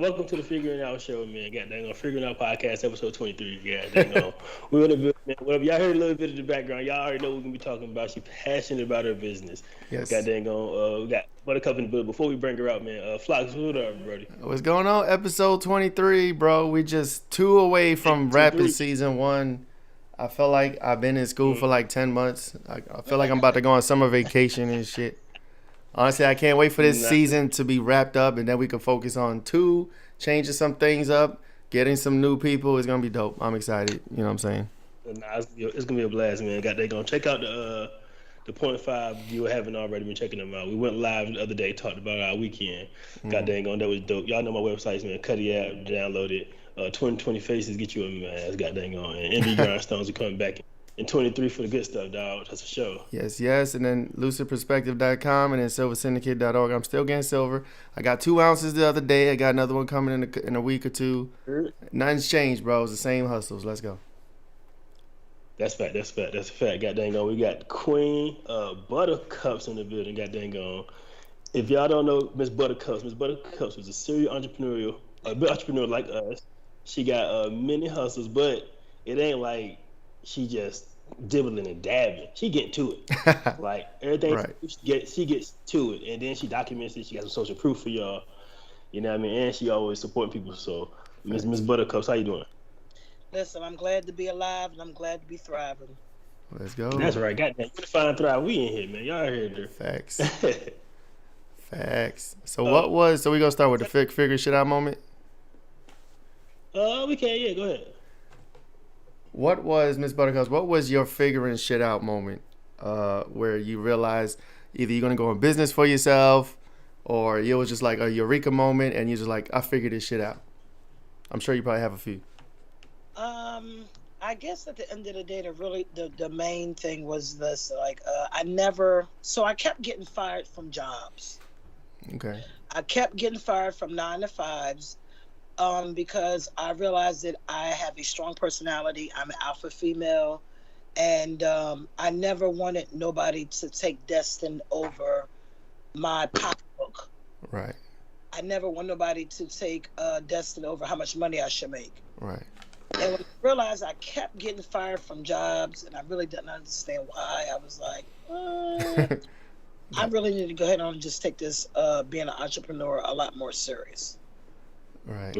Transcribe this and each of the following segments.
welcome to the Figuring Out Show, man. Goddamn, on Figuring Out Podcast, episode 23. Goddamn, we want to, man. Whatever y'all heard a little bit of the background, y'all already know what we're gonna be talking about. She's passionate about her business. Yes. Goddamn, we got Buttercup in the building. Before we bring her out, man, Flocks, what up, everybody? What's going on? Episode 23, bro. We just 2 away from wrapping season 1. I feel like I've been in school for like 10 months. I feel like I'm about to go on summer vacation and shit. Honestly, I can't wait for this season to be wrapped up, and then we can focus on 2, changing some things up, getting some new people. It's gonna be dope. I'm excited. You know what I'm saying? Nah, it's gonna be a blast, man. Gonna check out the 0.5 you haven't already been checking them out. We went live the other day, talked about our weekend. That was dope. Y'all know my websites, man. Cut the app, download it. 2020 Faces get you a man. Goddamn on. And MB Grindstones are coming back in 23 for the good stuff, dog. That's a show. Yes. And then lucidperspective.com and then silversyndicate.org. I'm still getting silver. I got 2 ounces the other day. I got another one coming in a week or 2. Nothing's changed, bro. It's the same hustles. Let's go. That's fact. That's a fact. Goddamn on. We got Queen Buttercups in the building. Goddamn on. If y'all don't know Miss Buttercups was a serial entrepreneur like us. She got many hustles, but it ain't like she just dibbling and dabbing. She get to it. Like everything right. she gets to it, and then she documents it. She got some social proof for y'all. You know what I mean? And she always supporting people. So Miss Buttercups, how you doing? Listen, I'm glad to be alive, and I'm glad to be thriving. Let's go. That's right. Goddamn, you find thrive. We in here, man. Y'all heard her. Facts. Facts. So we gonna start with the figure shit out moment? We can. Yeah, go ahead. What was, Miss Buttercups, what was your figuring shit out moment where you realized either you're going to go in business for yourself or it was just like a eureka moment and you're just like, I figured this shit out? I'm sure you probably have a few. I guess at the end of the day, the main thing was this, like, I kept getting fired from jobs. Okay. I kept getting fired from 9 to 5s. Because I realized that I have a strong personality. I'm an alpha female, and I never wanted nobody to take Destin over my pocketbook. Right. I never want nobody to take Destin over how much money I should make. Right. And when I realized I kept getting fired from jobs, and I really didn't understand why, I was like, I really need to go ahead on and just take this being an entrepreneur a lot more serious. Right.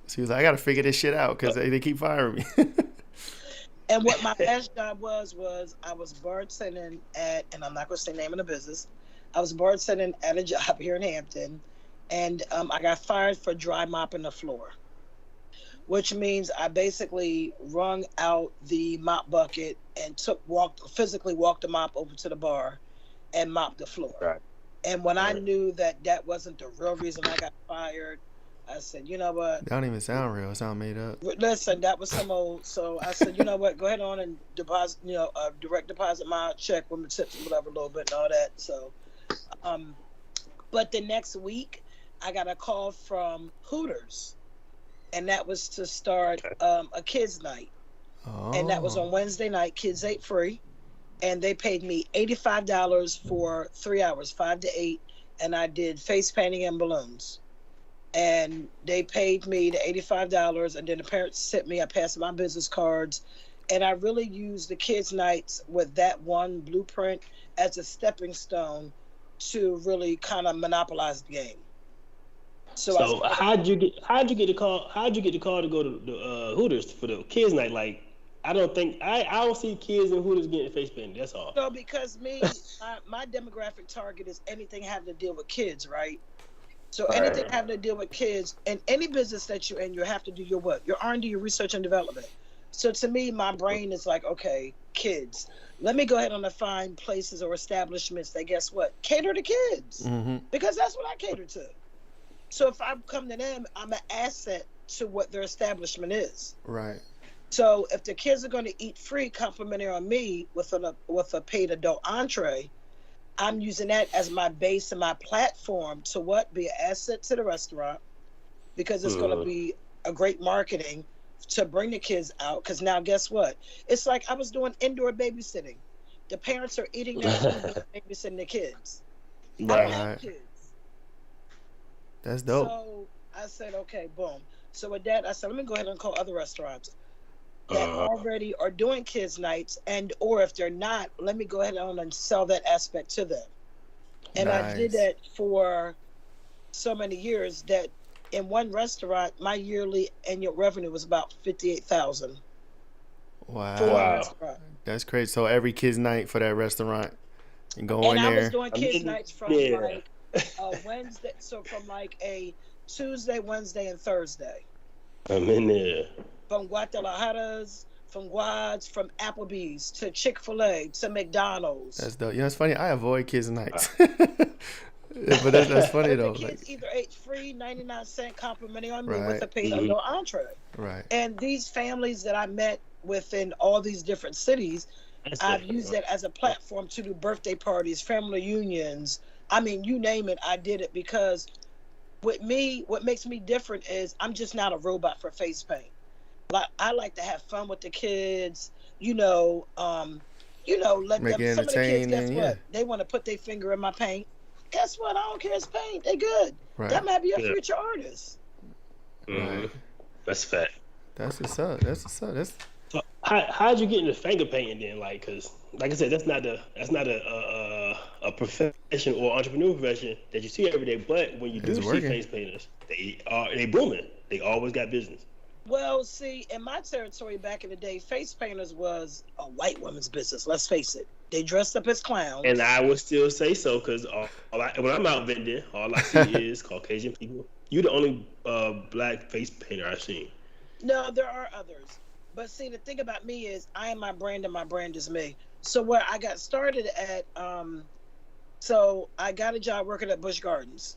She was like, I got to figure this shit out because they keep firing me. And what my last job was I was bartending at, and I'm not going to say the name of the business, I was bartending at a job here in Hampton, and I got fired for dry mopping the floor, which means I basically wrung out the mop bucket and physically walked the mop over to the bar and mopped the floor. Right. And when I knew that wasn't the real reason I got fired, I said, you know what? That don't even sound real. It sound made up. Listen, that was some old. So I said, you know what? Go ahead on and deposit, direct deposit my check with my tips and whatever, a little bit and all that. So, but the next week, I got a call from Hooters, and that was to start a kids' night. Oh. And that was on Wednesday night. Kids ate free, and they paid me $85 for 3 hours, 5 to 8, and I did face painting and balloons. And they paid me the $85, and then the parents sent me, I passed my business cards, and I really used the kids' nights with that one blueprint as a stepping stone to really kind of monopolize the game. So how'd you get the call? How'd you get the call to go to the Hooters for the kids' night? Like, I don't see kids in Hooters getting face painted. That's all. No, because my demographic target is anything having to deal with kids, right? So anything having to deal with kids, and any business that you're in, you have to do your what? Your R&D, your research and development. So to me, my brain is like, okay, kids. Let me go ahead and find places or establishments that, guess what, cater to kids. Mm-hmm. Because that's what I cater to. So if I come to them, I'm an asset to what their establishment is. Right. So if the kids are going to eat free, complimentary on me with a paid adult entree, I'm using that as my base and my platform to be an asset to the restaurant, because it's going to be a great marketing to bring the kids out. Because now, guess what? It's like I was doing indoor babysitting. The parents are eating their food and babysitting the kids. Right. I don't have kids. That's dope. So I said, okay, boom. So with that, I said, let me go ahead and call other restaurants that already are doing kids nights, and or if they're not, let me go ahead and sell that aspect to them. And I did that for so many years that in one restaurant, my yearly annual revenue was about $58,000. Wow. That's crazy. So every kids night for that restaurant, and go in there. And I was doing kids nights from like a Wednesday, so from like a Tuesday, Wednesday, and Thursday. I'm in there. From Guadalajara's, from Guad's, from Applebee's to Chick-fil-A to McDonald's. That's dope. You know, it's funny. I avoid kids nights. But that's funny though. The kids either ate free 99-cent complimentary on me Right. with a paid or no entree. Right. And these families that I met within all these different cities, I've used that as a platform to do birthday parties, family unions. I mean, you name it, I did it, because with me, what makes me different is I'm just not a robot for face paint. Like, I like to have fun with the kids, let them, some of the kids, guess what? They want to put their finger in my paint. Guess what? I don't care, it's paint. They good. Right. That might be a future artist. Right. That's fact. That's what's up. So how'd you get into finger painting then? Like, cause like I said, that's not a profession or entrepreneur profession that you see every day. But when you do see face painters, they booming. They always got business. Well, see, in my territory back in the day, face painters was a white woman's business. Let's face it. They dressed up as clowns. And I would still say so, because when I'm out vending, all I see is Caucasian people. You're the only black face painter I've seen. No, there are others. But see, the thing about me is I am my brand and my brand is me. So where I got started at, so I got a job working at Busch Gardens.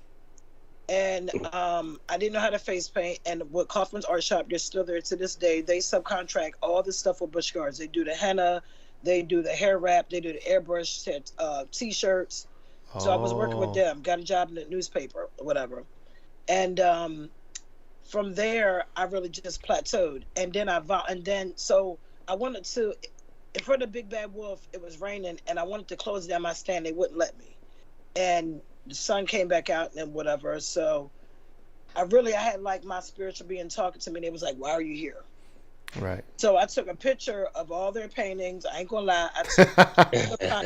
And I didn't know how to face paint. And with Kaufman's Art Shop, they're still there to this day. They subcontract all the stuff with Busch Gardens. They do the henna, they do the hair wrap, they do the airbrush T-shirts. So I was working with them. Got a job in the newspaper or whatever. And from there, I really just plateaued. And then so I wanted to, in front of Big Bad Wolf, it was raining, and I wanted to close down my stand. They wouldn't let me. And the sun came back out and whatever. So I had like my spiritual being talking to me, and it was like, why are you here? Right. So I took a picture of all their paintings. I ain't gonna lie. I took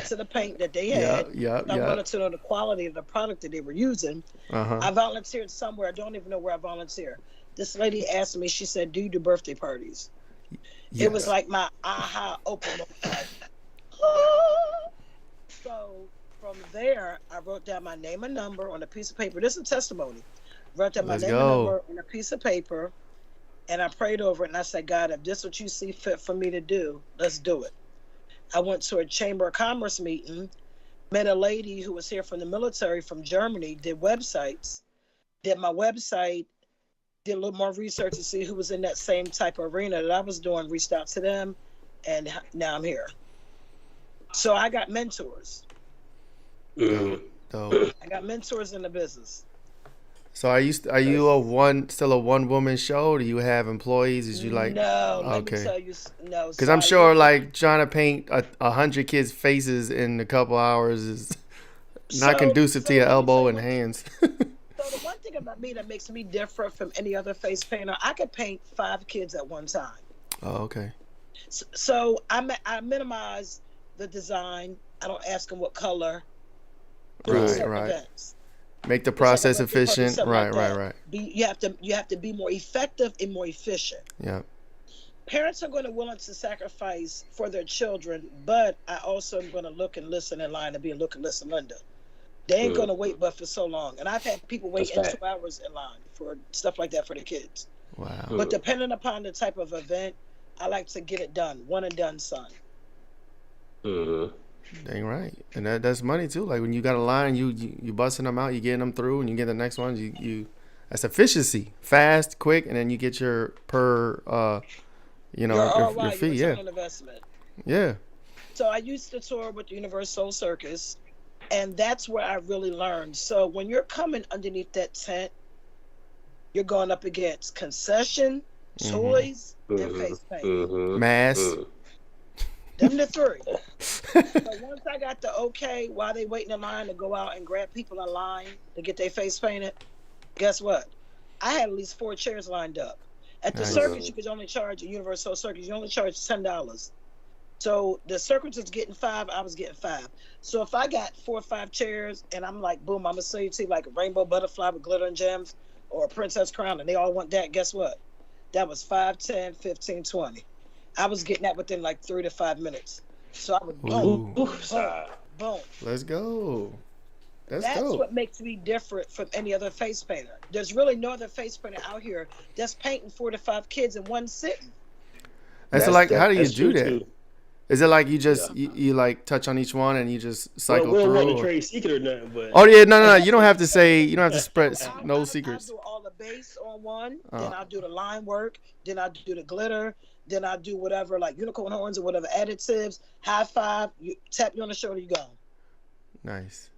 to the paint that they had. I wanted to know the quality of the product that they were using. I volunteered somewhere. I don't even know where I volunteered. This lady asked me, she said, do you do birthday parties? Yes. It was like my aha open. So from there, I wrote down my name and number on a piece of paper. This is a testimony. Wrote down my name and number on a piece of paper, and I prayed over it, and I said, God, if this is what you see fit for me to do, let's do it. I went to a Chamber of Commerce meeting, met a lady who was here from the military from Germany, did websites, did my website, did a little more research to see who was in that same type of arena that I was doing, reached out to them, and now I'm here. So I got mentors. I got mentors in the business. So are you still a one woman show? Do you have employees? Is you like let me tell you no. Because I'm sure like trying to paint 100 kids' faces in a couple hours is not conducive to your elbow and hands. So the one thing about me that makes me different from any other face painter, I could paint 5 kids at one time. Oh, okay. So I minimize the design. I don't ask them what color. Right. Events. Make the process efficient. Right. You have to be more effective and more efficient. Yeah. Parents are going to willing to sacrifice for their children, but I also am going to look and listen in line and be a look and listen Linda. They ain't going to wait but for so long. And I've had people wait 2 hours in line for stuff like that for the kids. Wow. But depending upon the type of event, I like to get it done. One and done, son. Dang right. And that's money too. Like when you got a line, you busting them out, you getting them through, and you get the next ones. You that's efficiency. Fast, quick, and then you get your your fee. Yeah. Investment. Yeah. So I used to tour with the Universal Circus, and that's where I really learned. So when you're coming underneath that tent, you're going up against concession, toys, and face paint. Mass. Them the 3. So once I got the okay, while they waiting in line to go out and grab people in line to get their face painted, guess what? I had at least 4 chairs lined up. At the Nice. circus, you could only charge a Universal Circus. You only charge $10. So the circus was getting 5. I was getting 5. So if I got 4 or 5 chairs, and I'm like, boom, I'm gonna sell you to like a rainbow butterfly with glitter and gems, or a princess crown, and they all want that. Guess what? That was 5, 10, 15, 20. I was getting that within like 3 to 5 minutes. So I would boom, Ooh. boom, boom. Let's go. That's That's dope. what makes me different from any other face painter. There's really no other face painter out here that's painting 4 to 5 kids in one sitting. That's like, how do you that's do true, that? too. Is it like you just you like touch on each one and you just cycle We don't through? want to or- trade secret or nothing, but Oh yeah, no. You don't have to say. You don't have to spread no secrets. I'll do all the base on one, then I'll do the line work, then I'll do the glitter, then I'll do whatever like unicorn horns or whatever additives. High five, you tap you on the shoulder, you go. Nice.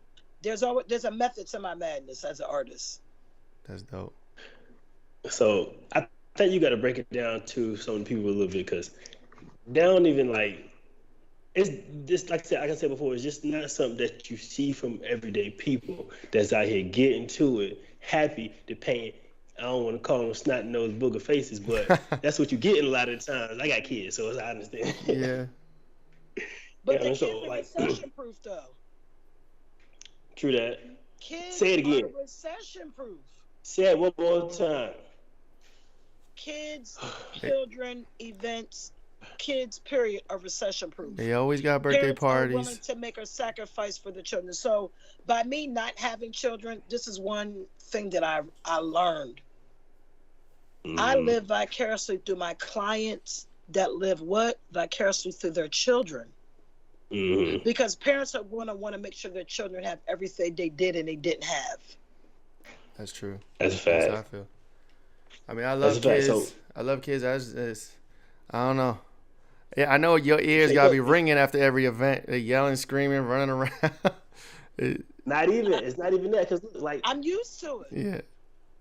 There's a method to my madness as an artist. That's dope. so I think you got to break it down to some people a little bit because they don't even like. It's just like I said before. It's just not something that you see from everyday people that's out here getting to it, happy to paint. I don't want to call them snot nosed booger faces, but that's what you get a lot of the times. I got kids, so I understand. Yeah. But Yeah, the so, kids are like- recession proof though. True that. Kids Say it again. are recession proof. Say it one more time. Kids, children, events, kids, period, are recession proof. They always got birthday Parents are willing parties. to make a sacrifice for the children. So by me not having children, this is one thing that I learned. I live vicariously through my clients that live what? Vicariously through their children. Mm-hmm. Because parents are going to want to make sure their children have everything they did and they didn't have. That's true. That's a That's fact. how I feel. I mean, I love That's a fact. kids. So- I love kids. I don't know. Yeah, I know your ears gotta be ringing after every event. They're yelling, screaming, running around. Not even. It's not even that because like I'm used to it. Yeah.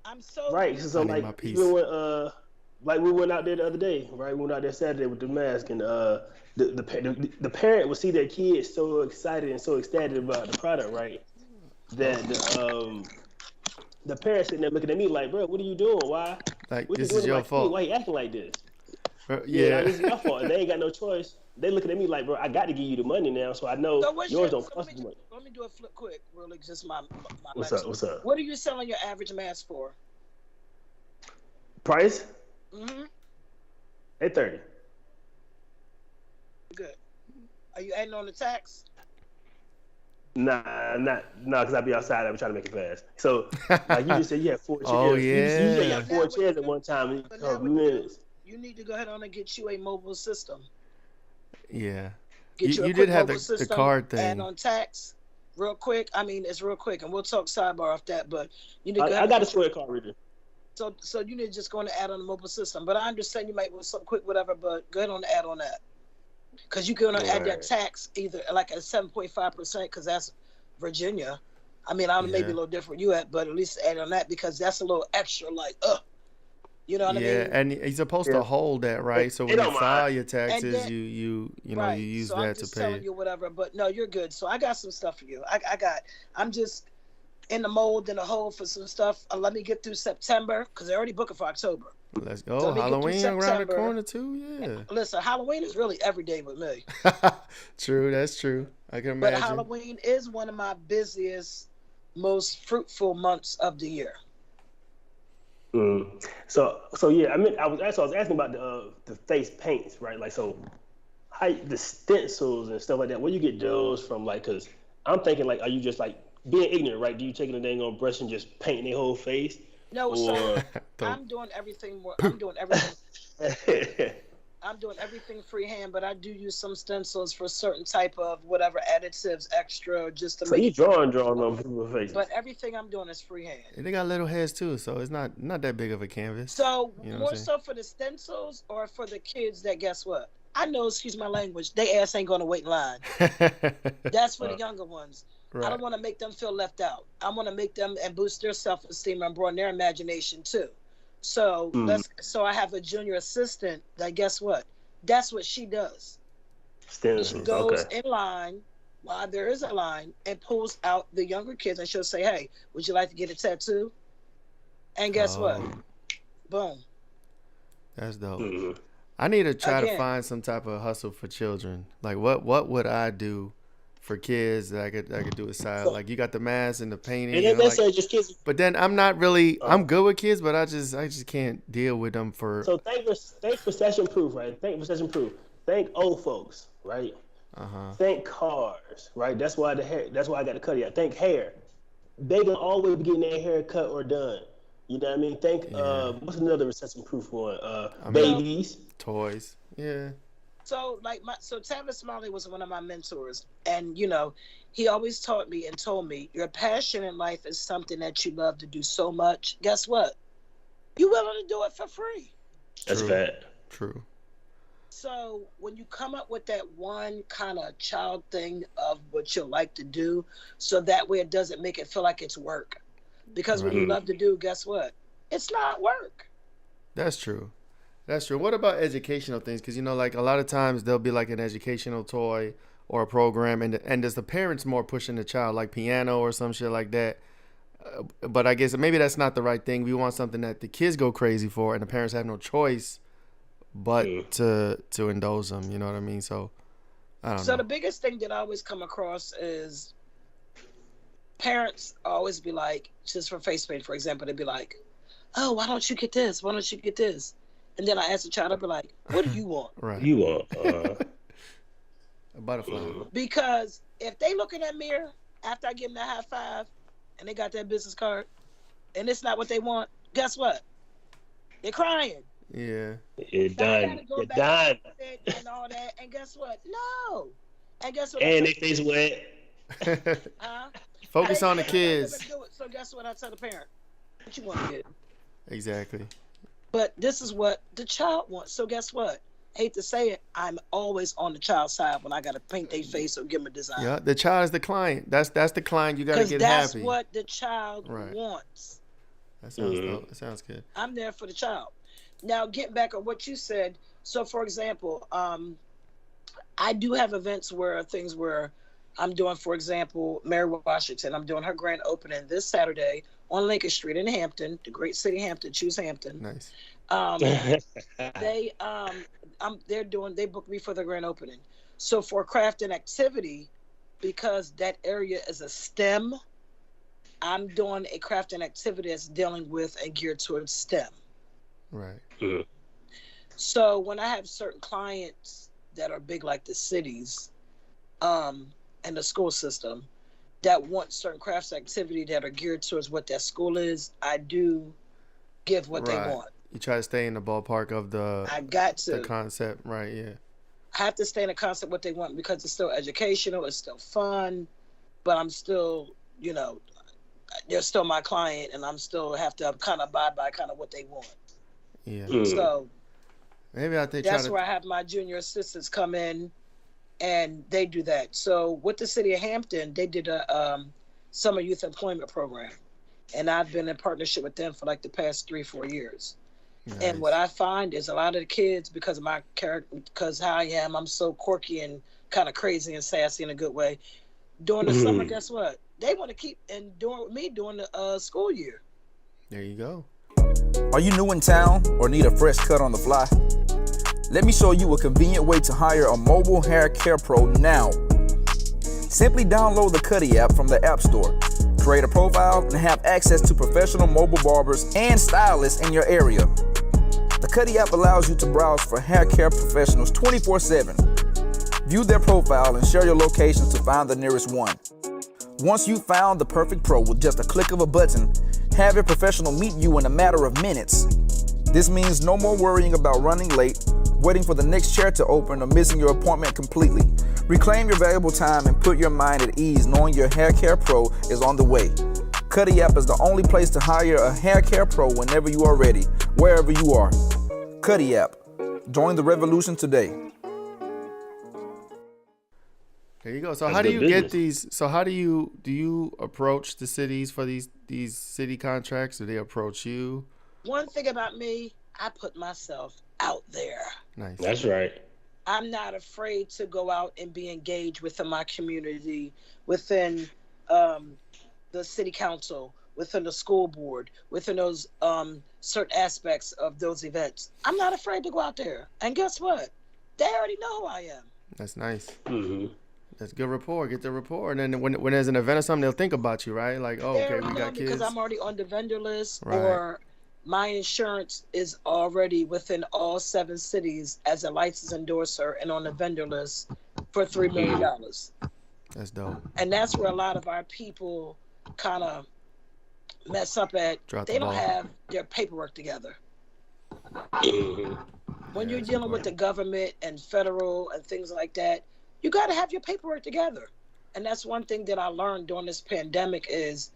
I'm so right. used So I need like my piece. even when like we went out there the other day, right? We went out there Saturday with the mask, and the parent would see their kids so excited and so ecstatic about the product, right? That the parent sitting there looking at me like, bro, what are you doing? Why? Like, What you this doing is to your my kid? fault. Why you acting like this? Yeah. This is my fault. And they ain't got no choice. They looking at me like, bro, I got to give you the money now, so I know So what's yours your, don't so cost as much. let me do a flip quick, really, just my What's next- up? What's up? What are you selling your average mask for? Price? Mm-hmm. $830. Good. Are you adding on the tax? Nah, because I be outside. I be trying to make it fast. So, like you just said, you had 4 chairs. Oh, You said you yeah. had 4 chairs at one time in But a now couple what you do, minutes. you need to go ahead on and get you a mobile system. Yeah. Get You a did quick have mobile the card Add thing. on tax, real quick. I mean, it's real quick, and we'll talk sidebar off that. But you need to go ahead I got a and- square card reader. So you need to just go on and add on the mobile system. But I understand you might want something quick, whatever. But go ahead on and add on that, because you can add that Right. tax either like at 7.5%, because that's Virginia. I mean, I don't know, maybe a Yeah. little different you at, but at least add on that because that's a little extra. Like, you know what Yeah, I mean? and you're supposed Yeah. to hold that, right? So It when you don't file mind. your taxes, then- you know Right. you use so that I'm to just pay. telling you whatever. But no, you're good. So I got some stuff for you. I'm just in the mold and the hole for some stuff. Let me get through September because they're already booking for October. Let's go. So let me get through Halloween around the September. corner too. Yeah. Listen, Halloween is really every day with me. True, that's true. I can But imagine. Halloween is one of my busiest, most fruitful months of the year. So yeah, I was asking about the face paints, right? Like, so how the stencils and stuff like that. Where you get those from? Like, cause I'm thinking like, are you just like being ignorant, right? Do you taking a dang on brush and just painting their whole face? No, so Or I'm doing everything more. I'm doing everything. I'm doing everything freehand, but I do use some stencils for certain type of whatever additives extra just to so make you it. drawing on people's faces. But everything I'm doing is freehand. They got little heads too, so it's not that big of a canvas. So You know what I'm more saying? so for the stencils or for the kids that guess what? I know, excuse my language, they ass ain't gonna wait in line. That's for the younger ones. I Right. don't want to make them feel left out. I want to make them and boost their self-esteem and broaden their imagination too. So so I have a junior assistant that guess what? That's what she does. She Stencils, goes okay. in line while there is a line and pulls out the younger kids and she'll say, hey, would you like to get a tattoo? And guess what? Boom. That's dope. Mhm. I need to try to Again. find some type of hustle for children. Like what would I do for kids that I could do aside? So, Like you got the math and the painting, and and then I'm let's like, say just kids. but then I'm not really. I'm good with kids, but I just can't deal with them for. So think recession proof, right? Think recession proof. Think old folks, right? Think cars, right? That's why the hair. That's why I got to cut it out. Think hair. They can always be getting their hair cut or done. You know what I mean? Think what's another recession proof one? Babies. Toys. Yeah. So Tavis Smiley was one of my mentors, and you know, he always taught me and told me, your passion in life is something that you love to do so much. Guess what? You're willing to do it for free. That's bad. True. So when you come up with that one kind of child thing of what you like to do, so that way it doesn't make it feel like it's work. Because what you love to do, guess what? It's not work. That's true. That's true. What about educational things? Because, you know, like a lot of times there'll be like an educational toy or a program, and does the parents more pushing the child, like piano or some shit like that? But I guess maybe that's not the right thing. We want something that the kids go crazy for, and the parents have no choice but to indulge them. You know what I mean? So I don't know. So the biggest thing that I always come across is parents always be like, just for face paint, for example, they'd be like, "Oh, why don't you get this? Why don't you get this?" And then I ask the child, I'd be like, "What do you want?" Right. You want a butterfly. Because if they look in that mirror after I give them that high five and they got that business card and it's not what they want, guess what? They're crying. Yeah. You're done. You're done. And all that. And guess what? No. And guess what? And they face wet. Focus on the kids. So guess what I tell the parent? What you want to get? Exactly. But this is what the child wants. So guess what? Hate to say it, I'm always on the child's side when I got to paint their face or give them a design. Yeah, the child is the client. That's the client you got to get that's happy. That's what the child wants. That sounds dope. That sounds good. I'm there for the child. Now, getting back on what you said. So, for example, I do have events where I'm doing, for example, Mary Washington. I'm doing her grand opening this Saturday on Lincoln Street in Hampton, the great city Hampton. Choose Hampton. Nice. They booked me for the grand opening. So for craft and activity, because that area is a STEM, I'm doing a craft and activity that's dealing with and geared towards STEM. Right. So when I have certain clients that are big like the cities, and the school system that want certain crafts activity that are geared towards what that school is, I do give what they want. You try to stay in the ballpark of the concept, right? Yeah. I have to stay in the concept what they want because it's still educational, it's still fun, but I'm still, you know, they're still my client, and I'm still have to kind of abide by kind of what they want. Yeah. So maybe I think that's where I have my junior assistants come in, and they do that. So with the city of Hampton, they did a summer youth employment program, and I've been in partnership with them for like the past 3-4 years. Nice. And what I find is a lot of the kids, because of my character, because how I am, I'm so quirky and kind of crazy and sassy in a good way. During the summer, guess what? They want to keep and doing with me during the school year. There you go. Are you new in town or need a fresh cut on the fly? Let me show you a convenient way to hire a mobile hair care pro now. Simply download the Cuddy app from the App Store. Create a profile and have access to professional mobile barbers and stylists in your area. The Cuddy app allows you to browse for hair care professionals 24/7. View their profile and share your locations to find the nearest one. Once you've found the perfect pro with just a click of a button, have a professional meet you in a matter of minutes. This means no more worrying about running late, waiting for the next chair to open, or missing your appointment completely. Reclaim your valuable time and put your mind at ease knowing your hair care pro is on the way. Cuddy app is the only place to hire a hair care pro whenever you are ready, wherever you are. Cuddy app. Join the revolution today. There you go. So how do you get these? So how do you approach the cities for these city contracts? Do they approach you? One thing about me, I put myself out there. Nice. That's right. I'm not afraid to go out and be engaged within my community, within the city council, within the school board, within those certain aspects of those events. I'm not afraid to go out there. And guess what? They already know who I am. That's nice. Mm-hmm. That's good rapport. Get the rapport, and then when there's an event or something, they'll think about you, right? Like, oh, They okay, already we know got kids. because I'm already on the vendor list, Right. or my insurance is already within all 7 cities as a licensed endorser and on the vendor list for $3 million. That's dope. And that's where a lot of our people kind of mess up at. Drop the They don't ball. have their paperwork together. Mm-hmm. When you're that's dealing with the government and federal and things like that, you got to have your paperwork together. And that's one thing that I learned during this pandemic is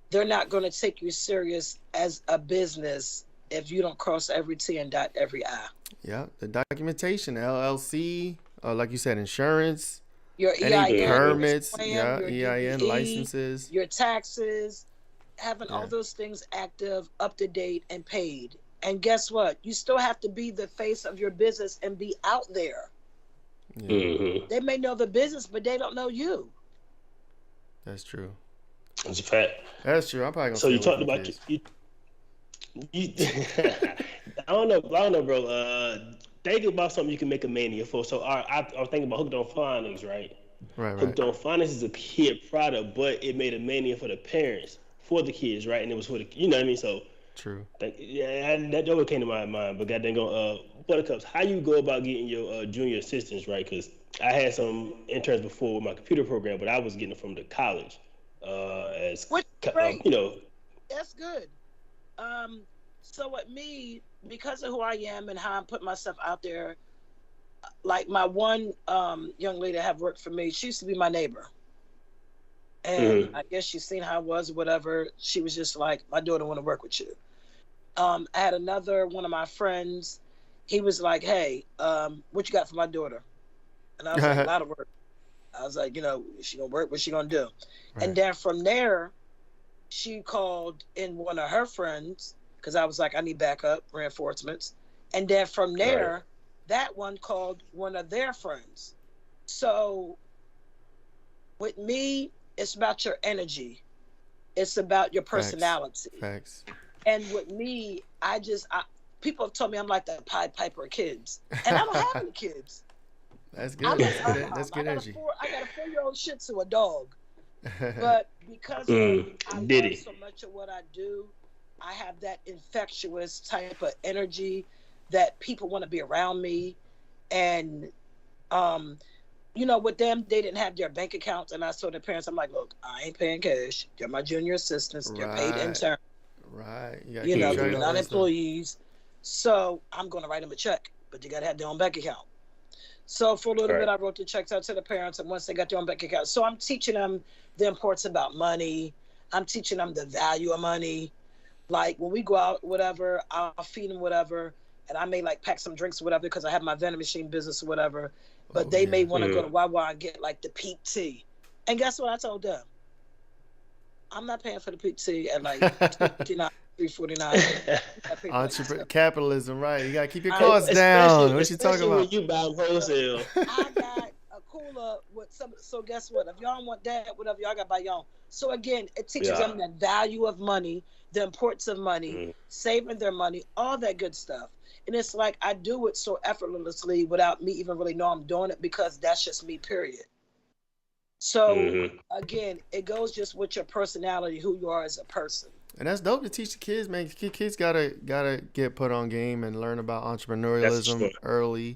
they're not going to take you serious as a business if you don't cross every T and dot every I. Yeah, the documentation, LLC, like you said, insurance, Your any EIN, permits, your EIN, DBE, licenses. your taxes, having all Yeah. those things active, up to date, and paid. And guess what? You still have to be the face of your business and be out there. Yeah, Mm-hmm. They may know the business, but they don't know you. that's true. That's a fact. That's true. I'm probably gonna. So you stay talked away about from you. kids. I don't know, bro. Think about something you can make a mania for. So I was thinking about Hooked on Phonics, right? Right. Hooked on Phonics is a kid product, but it made a mania for the parents, for the kids, right? And it was for the, you know what I mean? So True. that always came to my mind. But goddamn, Buttercups, how you go about getting your junior assistants, right? Because I had some interns before with my computer program, but I was getting it from the college, Which is great. you know. That's good. So with me, because of who I am and how I'm putting myself out there, like my one young lady that have worked for me, she used to be my neighbor. And I guess she's seen how I was or whatever. She was just like, my daughter want to work with you. I had another one of my friends. He was like, hey, what you got for my daughter? And I was like, a lot of work. I was like, is she going to work? What's she going to do? Right. And then from there, she called in one of her friends because I was like, I need backup reinforcements. And then from there, that one called one of their friends. So with me, it's about your energy. It's about your personality. Facts. And with me, people have told me I'm like the Pied Piper of kids. And I don't have any kids. That's good. That's good energy. I got a 4-year-old Shih Tzu, a dog. But because I love so much of what I do, I have that infectious type of energy that people want to be around me. And, with them, they didn't have their bank accounts. And I told their parents, I'm like, look, I ain't paying cash. They're my junior assistants. They're paid intern. Right. They're not employees. So I'm going to write them a check. But they got to have their own bank account. So for a little bit, I wrote the checks out to the parents. And once they got their own bank account. So I'm teaching them the importance about money. I'm teaching them the value of money. Like when we go out, whatever, I'll feed them whatever. And I may like pack some drinks or whatever because I have my vending machine business or whatever. But they may want to go to Wawa and get like the peak tea. And guess what I told them? I'm not paying for the peak tea at like $2.59, $3.49. Capitalism, right? You gotta keep your costs down. What you talking about? When you buy wholesale. I got a cooler with some. So guess what? If y'all want that, whatever, y'all gotta buy y'all. So again, it teaches them the value of money, the importance of money, saving their money, all that good stuff. And it's like I do it so effortlessly without me even really know I'm doing it because that's just me, period. So again, it goes just with your personality, who you are as a person. And that's dope to teach the kids, man. Kids gotta get put on game and learn about entrepreneurialism early.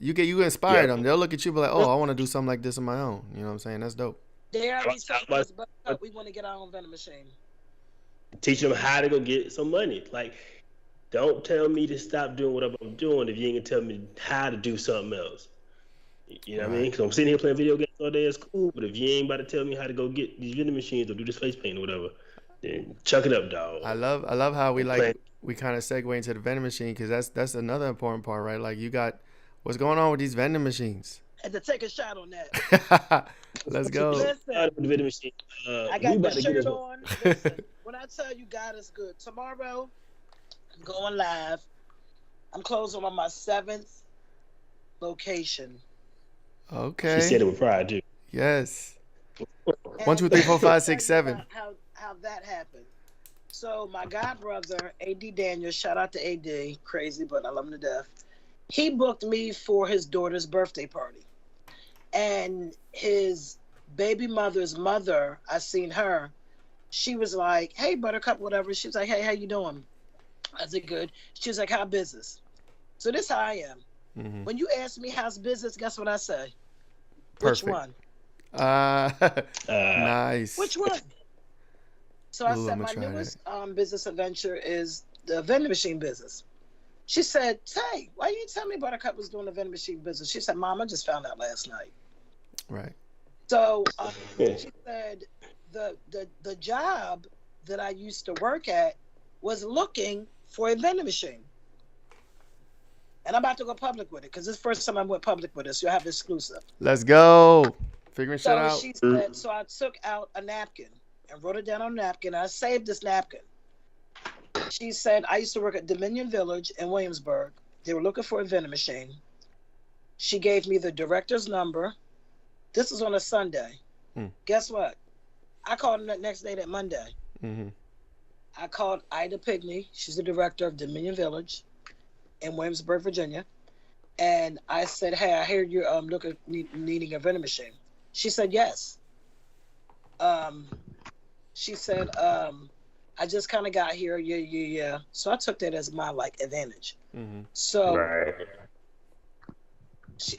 You inspire them. They'll look at you and be like, oh, I want to do something like this on my own. You know what I'm saying? That's dope. They already told us, but we want to get our own vending machine. Teach them how to go get some money. Like, don't tell me to stop doing what I'm doing if you ain't gonna tell me how to do something else. You know what I mean? Because I'm sitting here playing video games all day, it's cool. But if you ain't about to tell me how to go get these vending machines or do this face paint or whatever, then chuck it up, dog. I love how we kind of segue into the vending machine because that's another important part, right? Like you got what's going on with these vending machines. And to take a shot on that. Let's go. Listen, I got the shirt on. Listen, when I tell you God is good, tomorrow I'm going live. I'm closing on my 7th location. Okay. She said it with pride too. Yes. 1, 2, 3, 4, 5, 6, 7. how that happened. So my god brother, AD Daniel, shout out to AD, crazy, but I love him to death. He booked me for his daughter's birthday party. And his baby mother's mother, I seen her. She was like, "Hey, Buttercup, whatever." She was like, "Hey, how you doing?" I said, "Good." She was like, "How business?" So this how I am. Mm-hmm. When you ask me how's business, guess what I say? Perfect. Which one? Nice. Which one? So I Ooh, said I'ma my try newest business adventure is the vending machine business. She said, "Tay, why you tell me Buttercup was doing the vending machine business?" She said, "Mom, I just found out last night." Right. So she said the job that I used to work at was looking for a vending machine. And I'm about to go public with it because this is the first time I went public with it, so you'll have the exclusive. Let's go. Figuring shit So out. she said, so I took out a napkin and wrote it down on a napkin. I saved this napkin. She said, I used to work at Dominion Village in Williamsburg. They were looking for a vending machine. She gave me the director's number. This was on a Sunday. Guess what? I called him that next day, that Monday. Mm-hmm. I called Ida Pigney. She's the director of Dominion Village in Williamsburg, Virginia. And I said, "Hey, I hear you're needing a vending machine." She said, "Yes." She said, "I just kind of got here. Yeah. So I took that as my advantage. Mm-hmm. So Right.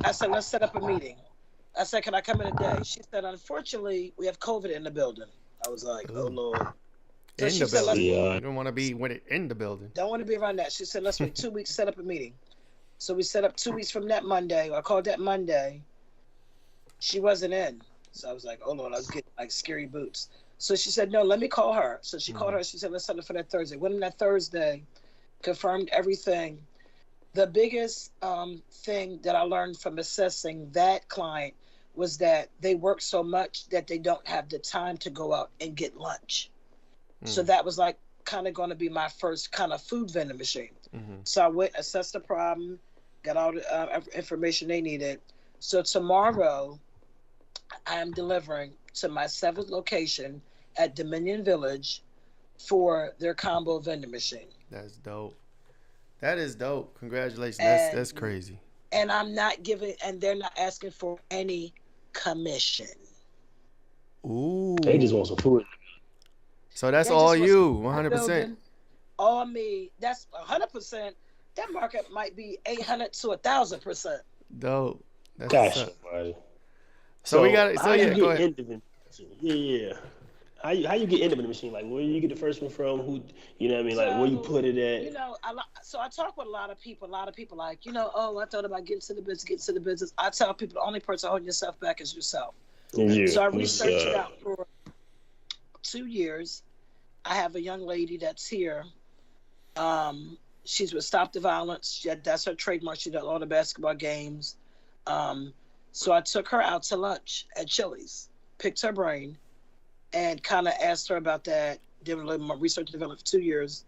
I said, "Let's set up a meeting." I said, "Can I come in today?" She said, "Unfortunately, we have COVID in the building." I was like, "Oh, Lord." So In she the said, building. Yeah. You don't want to be with it in the building. "Don't want to be around that." She said, "Let's wait 2 weeks, set up a meeting." So we set up 2 weeks from that Monday. I called that Monday. She wasn't in. So I was like, "Oh, Lord," I was getting scary boots. So she said, "No, let me call her." So she called her. She said, "Let's set up for that Thursday." Went on that Thursday, confirmed everything. The biggest thing that I learned from assessing that client was that they work so much that they don't have the time to go out and get lunch. So that was kind of going to be my first kind of food vending machine. Mm-hmm. So I went, assessed the problem, got all the information they needed. So tomorrow I am delivering to my 7th location at Dominion Village for their combo vending machine. That's dope. That is dope. Congratulations. And- That's crazy. And I'm not giving, and they're not asking for any commission. Ooh. They just want some food. So that's They all just you, want 100%. All me. That's 100%. That market might be 800 to 1,000%. Dope. That's Gosh, what's up. buddy. So we got it. So how yeah, you go get ahead. into the machine? Yeah. How you get into the machine? Like, where you get the first one from? Who, you know what I mean? Like, where you put it at? So I talk with a lot of people. A lot of people "Oh, I thought about getting to the business. I tell people the only person holding yourself back is yourself. You. So I researched it out for 2 years. I have a young lady that's here. She's with Stop the Violence. That's her trademark. She does all the basketball games. So I took her out to lunch at Chili's, picked her brain, and kind of asked her about that. Did a little more research and development for 2 years.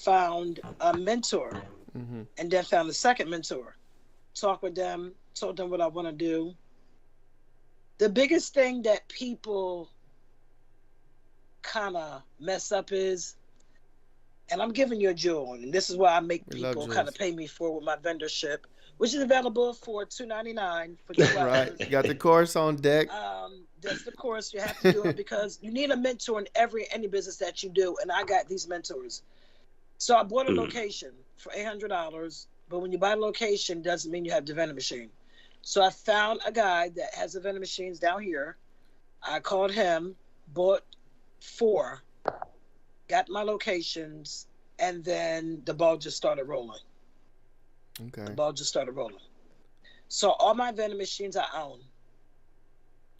Found a mentor, and then found a second mentor. Talked with them, told them what I want to do. The biggest thing that people kind of mess up is, and I'm giving you a jewel, and this is why I make people kind of pay me for with my vendorship, which is available for $2.99 for $2. Right. You got the course on deck. That's the course. You have to do it because you need a mentor in any business that you do, and I got these mentors. So I bought a location for $800, but when you buy a location, doesn't mean you have the vending machine. So I found a guy that has the vending machines down here. I called him, bought 4, got my locations, and then the ball just started rolling. Okay. The ball just started rolling. So all my vending machines I own.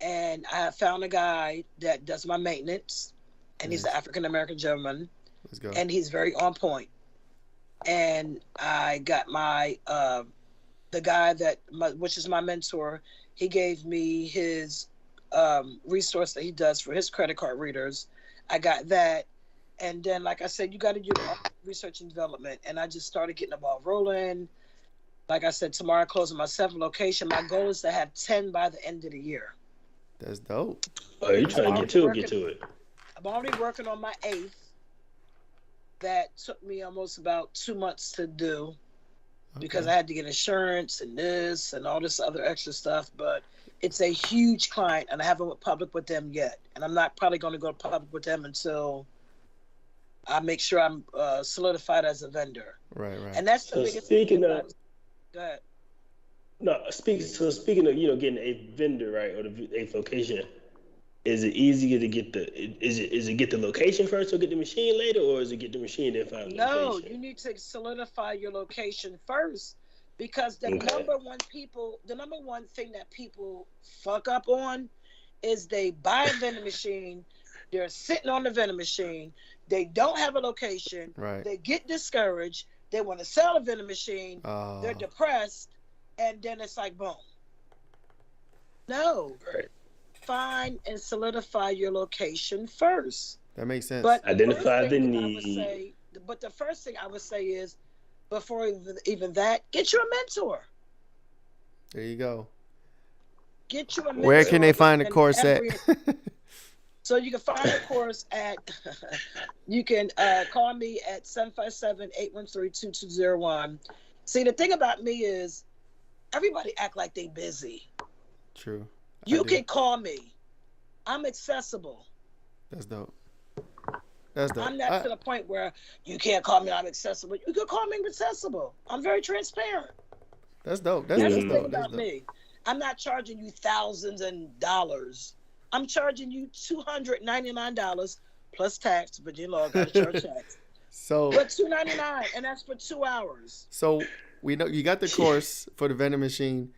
And I found a guy that does my maintenance, and he's an African-American gentleman. Let's go. And he's very on point. And I got my the guy which is my mentor. He gave me his resource that he does for his credit card readers. I got that, and then, like I said, you got to do research and development. And I just started getting the ball rolling. Like I said, tomorrow I close my 7th location. My goal is to have 10 by the end of the year. That's dope. Oh, you trying to get to it? I'm already working on my 8th. That took me almost about 2 months to do because I had to get insurance and this and all this other extra stuff. But it's a huge client, and I haven't went public with them yet. And I'm not probably going to go public with them until I make sure I'm solidified as a vendor. Right. And that's the biggest speaking thing. Of, go ahead. No, speaking of getting a vendor, right, or the 8th location, is it easier to get is it get the location first or get the machine later, or is it get the machine then find the No, location? you need to solidify your location first, because the number one thing that people fuck up on is they buy a vending machine, they're sitting on the vending machine, they don't have a location, Right. They get discouraged, they want to sell a vending machine, they're depressed, and then it's like boom. No. Right. Find and solidify your location first. That makes sense. But identify the need. But the first thing I would say is, before even that, get you a mentor. There you go. Get you a mentor. Where can they find the course at? So you can find the course at, you can call me at 757-813-2201. See, the thing about me is, everybody act like they busy. True. You can call me. I'm accessible. That's dope. That's dope. I'm not to the point where you can't call me, I'm accessible. You can call me accessible. I'm very transparent. That's dope. That's the thing dope. about me. I'm not charging you thousands of dollars. I'm charging you $299 plus tax. Virginia law got to charge tax. But $299, and that's for 2 hours. So we know you got the course for the vending machine.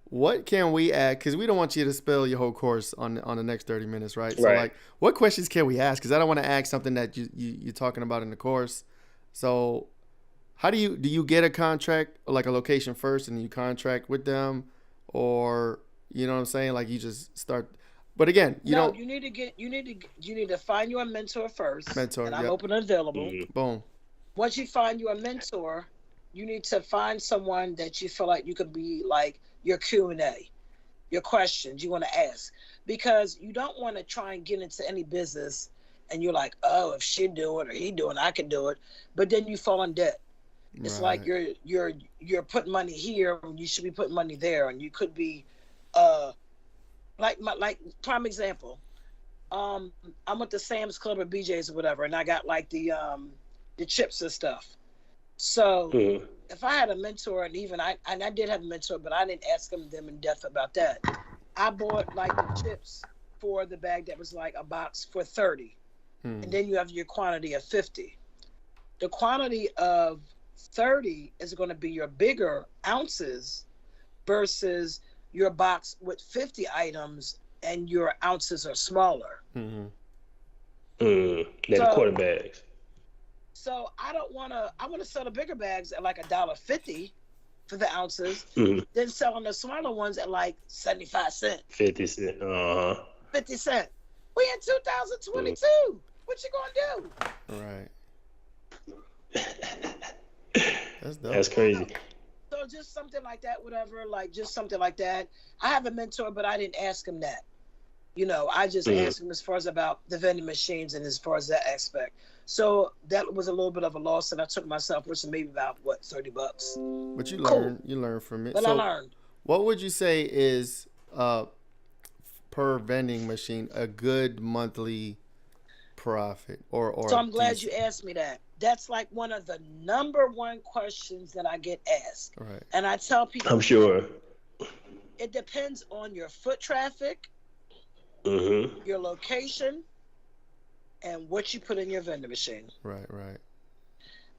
What can we add? Because we don't want you to spill your whole course on the next 30 minutes, right? So, like, what questions can we ask? Because I don't want to ask something that you're talking about in the course. So, how do you get a contract, like a location first, and you contract with them, or you know what I'm saying? Like, you just start. But again, you need to find you a mentor first. And I'm open and available. Mm-hmm. Boom. Once you find you a mentor, you need to find someone that you feel like you could be like your Q&A, your questions you want to ask, because you don't want to try and get into any business and you're like, oh, if she do it or he do it, I can do it, but then you fall in debt. It's like you're putting money here when you should be putting money there, and you could be like prime example. I'm with the Sam's Club or BJ's or whatever, and I got like the chips and stuff. So if I had a mentor, and even I did have a mentor, but I didn't ask them in depth about that. I bought like the chips for the bag that was like a box for 30, and then you have your quantity of 50. The quantity of 30 is going to be your bigger ounces versus your box with 50 items and your ounces are smaller. The quarter bags. So I want to sell the bigger bags at like $1.50 for the ounces, then selling the smaller ones at like 75 cents. 50 cents. 50 cents. We in 2022. What you gonna do? Right. That's dope. That's crazy. So just something like that, whatever, like just something like that. I have a mentor, but I didn't ask him that. You know, I just asked him as far as about the vending machines and as far as that aspect. So that was a little bit of a loss, and I took myself, which is maybe about $30. But you learn from it. But I learned. What would you say is per vending machine a good monthly profit or So I'm glad you asked me that. That's like one of the number one questions that I get asked. Right. And I tell people, I'm sure it depends on your foot traffic, your location, and what you put in your vending machine. Right.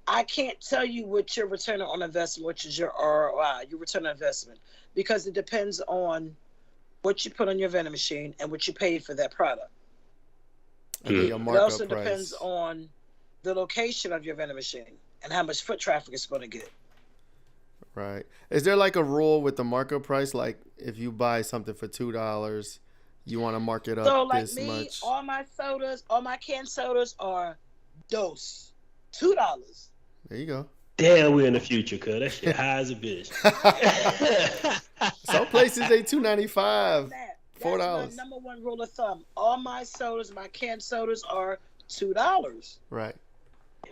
I can't tell you what your return on investment, which is your ROI, your return on investment, because it depends on what you put on your vending machine and what you paid for that product. It also depends on the location of your vending machine and how much foot traffic it's going to get. Right. Is there like a rule with the markup price? Like if you buy something for $2, you want to mark it up so like this me, much? all my canned sodas are $2. There you go. Damn, we're in the future, cuz that shit high as a bitch. Some places they $2.95 $4. That's my number one rule of thumb. All my sodas, my canned sodas are $2. Right.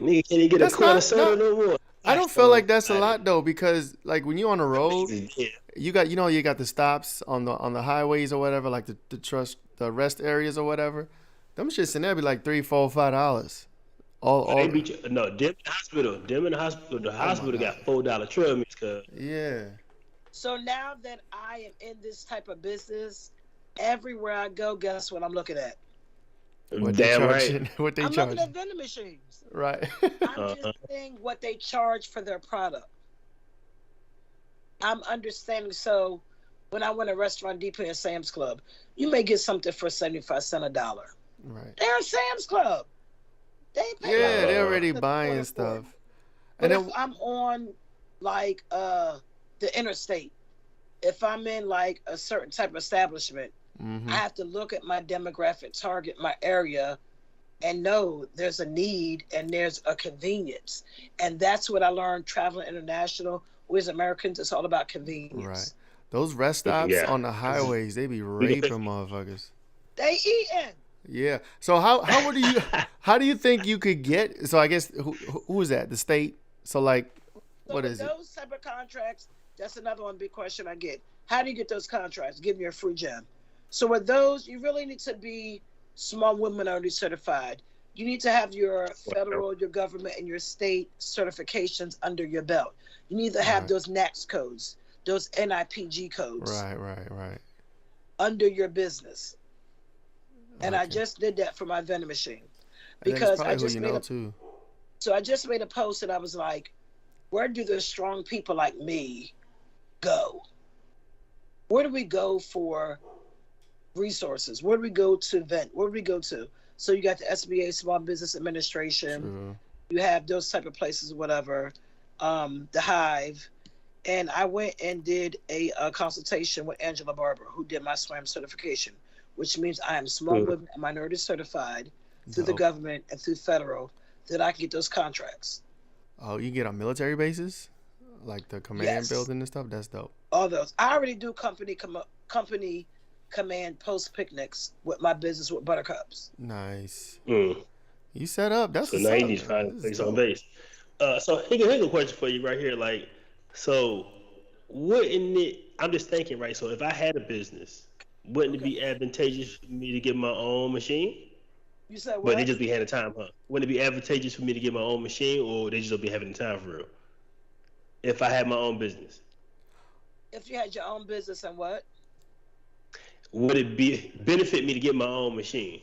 Nigga, can you get That's a quarter not soda no more? I don't feel like that's a lot though, because like when you on the road, Yeah. you got the stops on the highways or whatever, like the rest areas or whatever. Them shits in there be like $3, $4, $5. All They beat you. No, them in the hospital. Them in the hospital. The hospital got $4 trail mix. Yeah. So now that I am in this type of business, everywhere I go, guess what I'm looking at? What they Damn charging? right. What they I'm charging? looking at vending machines. Right. I'm just seeing what they charge for their product. I'm understanding. So when I went to Restaurant Depot and Sam's Club, you may get something for 75 cents a dollar. Right. They're in Sam's Club. They pay Yeah, like they're already $1 buying for it. stuff. But And if then, I'm on like the interstate, if I'm in like a certain type of establishment, mhm. I have to look at my demographic target, my area, and know there's a need and there's a convenience. And that's what I learned traveling international. We as Americans, it's all about convenience. Right. Those rest stops Yeah. on the highways, they be raping motherfuckers. They eating. Yeah. So how do you think you could get? So I guess who is that? The state. So like, So what with is it? those type of contracts, that's another one big question I get. How do you get those contracts? Give me a free gem. So with those, you really need to be small women already certified. You need to have your federal, your government, and your state certifications under your belt. You need to have Right. those NACS codes, those NIPG codes Right. under your business. And I Okay. just did that for my vending machine. And then it's Because probably I just who you made know a too. So I just made a post and I was like, where do the strong people like me go? Where do we go for resources? Where do we go to vent? Where do we go to? So you got the SBA, Small Business Administration. True. You have those type of places, whatever. The Hive. And I went and did a consultation with Angela Barber, who did my SWAM certification, which means I am small women and minority certified through the Dope. government and through federal, that I can get those contracts. Oh, you get on military bases, like the command Yes. building and stuff. That's dope. All those. I already do company command post picnics with my business with Buttercups. Nice. Mm. You set up. That's So what's now you up. need to find a This place is on dope. base. So here's a question for you right here. Like, so wouldn't it? I'm just thinking, right? So if I had a business, wouldn't it be advantageous for me to get my own machine? You said But what? they just be having time, huh? Wouldn't it be advantageous for me to get my own machine, or they just don't be having the time for real? If I had my own business, If you had your own business and what? would it be benefit me to get my own machine?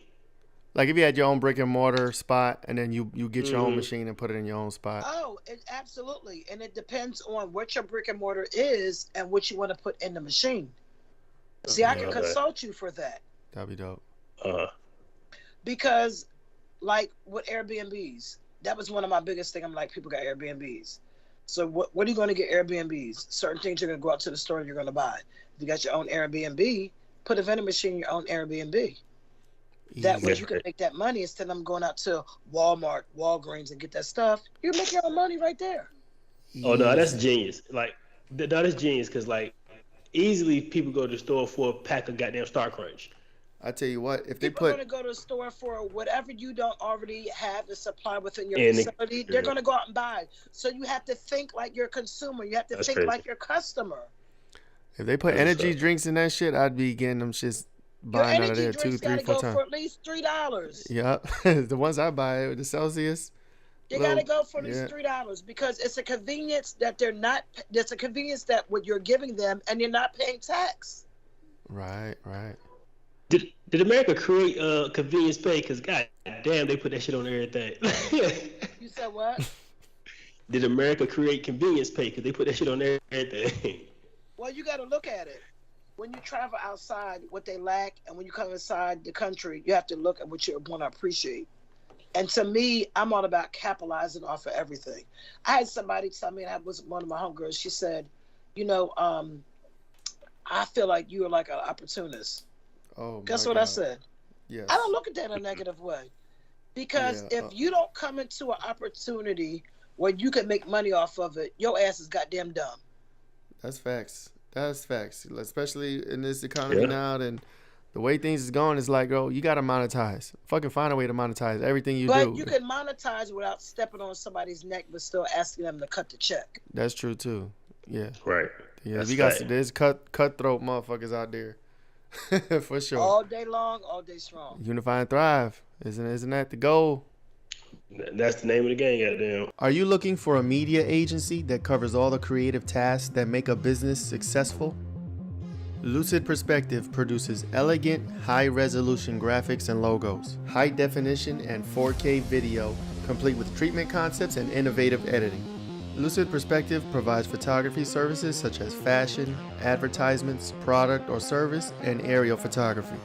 Like if you had your own brick and mortar spot, and then you get your own Mhm. machine and put it in your own spot. Oh, absolutely. And it depends on what your brick and mortar is and what you want to put in the machine. See, I can Okay. consult you for that. That'd be dope. Because like with Airbnbs, that was one of my biggest things. I'm like, people got Airbnbs. So what are you going to get Airbnbs? Certain things you're going to go out to the store and you're going to buy. If you got your own Airbnb, put a vending machine in your own Airbnb. That way Easy. you can make that money instead of them going out to Walmart, Walgreens and get that stuff. You make your own money right there. Oh no, that's Easy. genius. Like, that's genius because like easily people go to the store for a pack of goddamn Star Crunch. I tell you what, if they People are put going to go to the store for whatever you don't already have the supply within your And facility. They're going to go out and buy. So you have to think like your consumer. You have to That's think crazy. like your customer. if they put That's energy what's up. drinks in that shit, I'd be getting them shits Your buying out of energy there 2, drinks 3, got to 4 go times. for at least $3. Yep, the ones I buy with the Celsius. They got to Little- go for at least yeah. $3 because it's a convenience that they're not. It's a convenience that what you're giving them, and you're not paying tax. Right. Did America create convenience pay? Because god damn, they put that shit on everything. You said what? Did America create convenience pay? Because they put that shit on everything. Well, you got to look at it. When you travel outside, what they lack, and when you come inside the country, you have to look at what you want to appreciate. And to me, I'm all about capitalizing off of everything. I had somebody tell me, and I was one of my homegirls. She said, I feel like you are like an opportunist. Oh, Guess my what I God. said? Yes. I don't look at that in a negative way. Because Yeah, if you don't come into an opportunity where you can make money off of it, your ass is goddamn dumb. That's facts. That's facts. Especially in this economy Yeah. now, and The way things is going is like, oh, you gotta monetize. Fucking find a way to monetize everything you do. But you can monetize without stepping on somebody's neck, but still asking them to cut the check. That's true too. Yeah. Right. Yeah. There's cutthroat motherfuckers out there. For sure. All day long, all day strong. Unify and thrive. Isn't that the goal? That's the name of the game, goddamn. Are you looking for a media agency that covers all the creative tasks that make a business successful? Lucid Perspective produces elegant, high-resolution graphics and logos, high-definition and 4K video, complete with treatment concepts and innovative editing. Lucid Perspective provides photography services such as fashion, advertisements, product or service, and aerial photography.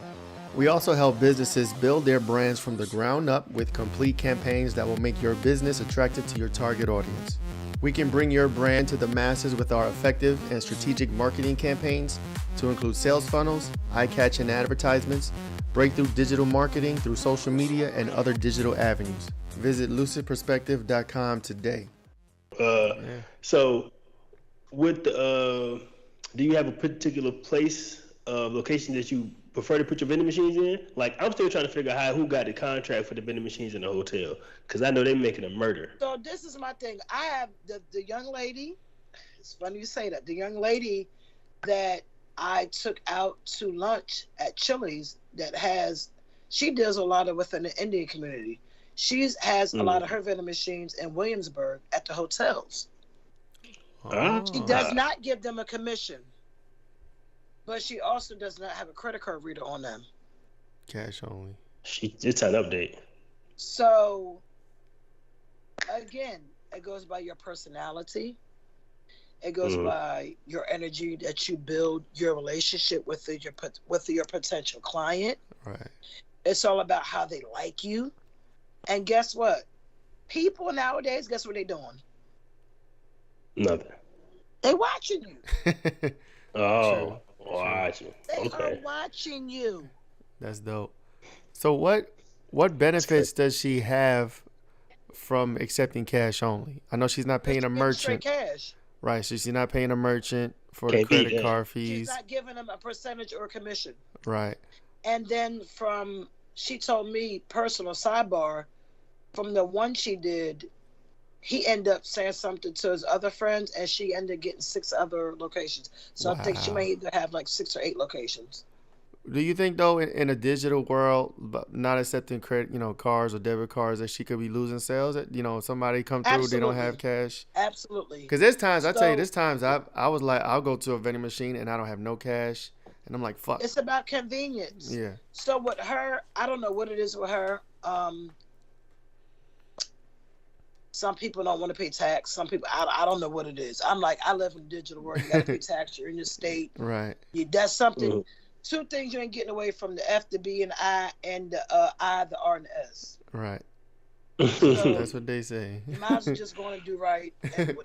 We also help businesses build their brands from the ground up with complete campaigns that will make your business attractive to your target audience. We can bring your brand to the masses with our effective and strategic marketing campaigns to include sales funnels, eye-catching advertisements, breakthrough digital marketing through social media, and other digital avenues. Visit lucidperspective.com today. So, with the, do you have a particular place, location that you prefer to put your vending machines in? Like, I'm still trying to figure out who got the contract for the vending machines in the hotel, because I know they're making a murder. So this is my thing. I have the young lady. It's funny you say that. The young lady that I took out to lunch at Chili's she deals a lot within the Indian community. She has a lot of her vending machines in Williamsburg at the hotels. She does not give them a commission, but she also does not have a credit card reader on them. Cash only. It's an update. So, again, it goes by your personality. It goes by your energy that you build your relationship with your potential client. Right. It's all about how they like you. And guess what? People nowadays, guess what they're doing? Nothing. They watching you. Oh, watching. They are watching you. That's dope. So what benefits does she have from accepting cash only? I know she's not paying a merchant. Straight cash. Right, so she's not paying a merchant for the credit card fees. She's not giving them a percentage or a commission. Right. And then she told me, personal sidebar, from the one she did, he ended up saying something to his other friends, and she ended up getting 6 other locations. So I think she may either have like 6 or 8 locations. Do you think, though, in a digital world, not accepting credit, cards or debit cards, that she could be losing sales? That, somebody come through, Absolutely. They don't have cash? Absolutely. Because there's times, I was like, I'll go to a vending machine and I don't have no cash. And I'm like, fuck. It's about convenience. Yeah. So with her, I don't know what it is with her. Some people don't want to pay tax. Some people, I don't know what it is. I'm like, I live in the digital world. You got to pay tax. You're in your state. Right. That's something. Mm-hmm. 2 things you ain't getting away from: the F, the B, and I, and the I, the R, and the S. Right. So, that's what they say. Mine's just going to do right.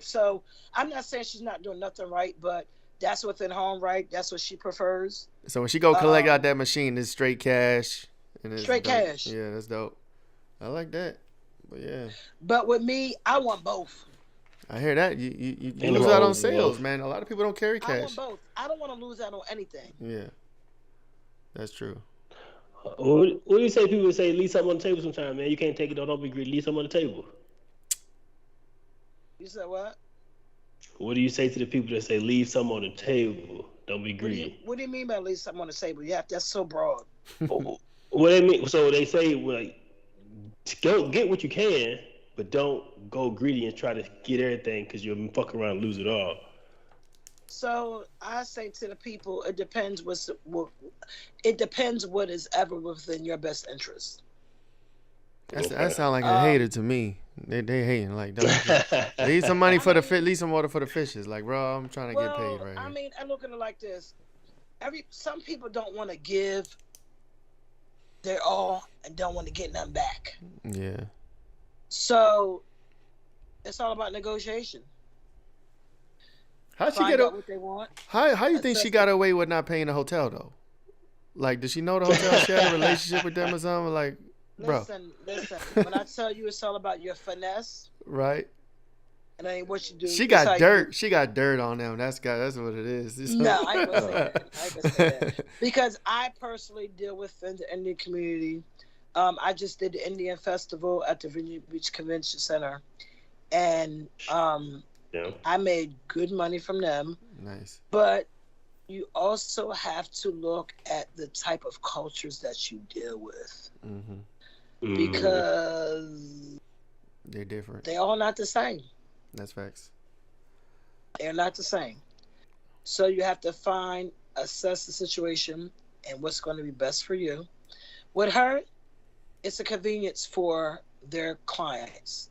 So I'm not saying she's not doing nothing right, but that's within home right. That's what she prefers. So when she go collect out that machine, it's straight cash. Straight cash. Yeah, that's dope. I like that. But yeah. But with me, I want both. I hear that. You lose out on sales, man. A lot of people don't carry cash. I want both. I don't want to lose out on anything. Yeah. That's true. What do you say? People say leave something on the table sometimes, man. You can't take it. Don't be greedy. Leave something on the table. You said what? What do you say to the people that say leave something on the table? Don't be greedy. What do you mean by leave something on the table? That's so broad. What they mean? So they say like, go get what you can, but don't go greedy and try to get everything because you'll fuck around and lose it all. So I say to the people, it depends what is ever within your best interest. That sounds like a hater to me. They hating like, leave some money for the fish, leave some water for the fishes. Like, bro, I'm trying to get paid right I here. mean, I look at it like this: some people don't want to give their all and don't want to get nothing back. Yeah. So it's all about negotiation. How'd she get what they want? How you think she got away with not paying the hotel though? Like, did she know the hotel? She had a relationship with them or something? Like, bro. Listen. When I tell you it's all about your finesse, right? And ain't what you do. She It's how got you do. dirt. She got dirt on them. That's what it is. No, I ain't gonna say that. I ain't gonna say that because I personally deal with the Indian community. I just did the Indian festival at the Virginia Beach Convention Center, and I made good money from them. Nice. But you also have to look at the type of cultures that you deal with, because they're different. They all not the same. That's facts. They're not the same. So you have to assess the situation and what's going to be best for you. With her, it's a convenience for their clients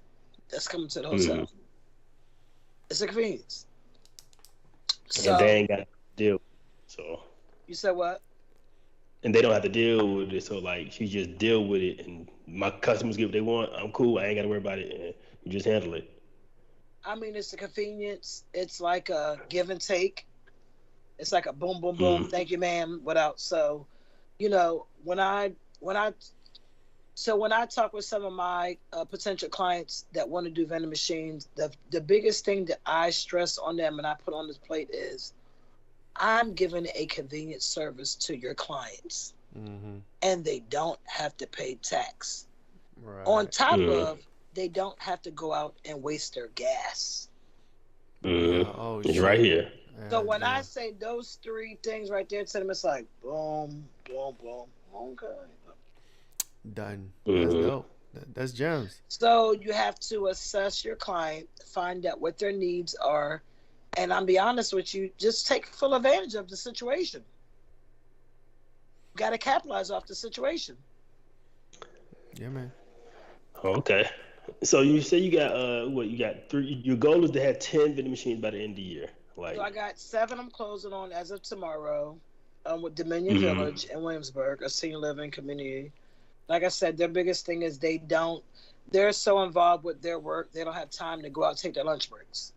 that's coming to the hotel. It's a convenience. So, and they ain't got to deal with it. So you said what? And they don't have to deal with it. So like you just deal with it, and my customers get what they want. I'm cool. I ain't got to worry about it, and you just handle it. I mean, it's a convenience. It's like a give and take. It's like a boom, boom, boom. Thank you, ma'am. Without so, when I talk with some of my potential clients that want to do vending machines, the biggest thing that I stress on them and I put on this plate is I'm giving a convenient service to your clients, and they don't have to pay tax. Right. On top of, they don't have to go out and waste their gas. It's right here. So when I say those three things right there to them, it's like boom, boom, boom. Okay. Done. That's dope. That's gems. So you have to assess your client, find out what their needs are, and I'm be honest with you, just take full advantage of the situation. You got to capitalize off the situation. Yeah, man. Okay. So you say you got you got 3. Your goal is to have 10 vending machines by the end of the year. Like, so I got 7 I'm closing on as of tomorrow, with Dominion Village in Williamsburg, a senior living community. Like I said, their biggest thing is they're so involved with their work, they don't have time to go out and take their lunch breaks.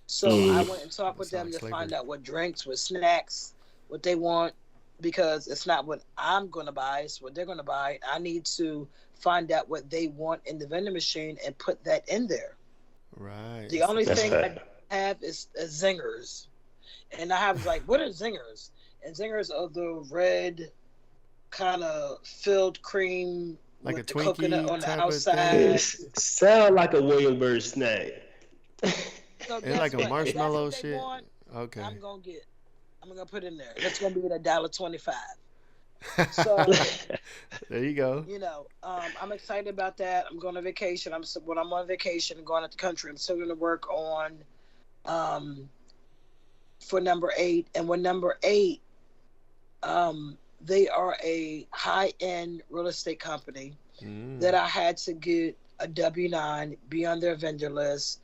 So I went and talked with them to find out what drinks, what snacks, what they want, because it's not what I'm going to buy, it's what they're going to buy. I need to find out what they want in the vending machine and put that in there. Right. The only thing I have is zingers. And I have like, what are zingers? And zingers are the red kind of filled cream like with a the Twinkie coconut on the type outside. Sound like a Williamsburg snack. So it's like a marshmallow shit. Okay. I'm gonna put in there. That's gonna be at $1.25. So there you go. I'm excited about that. I'm going on vacation. When I'm on vacation and going out the country, I'm still going to work on for number 8. And with number 8, they are a high-end real estate company that I had to get a W-9, be on their vendor list,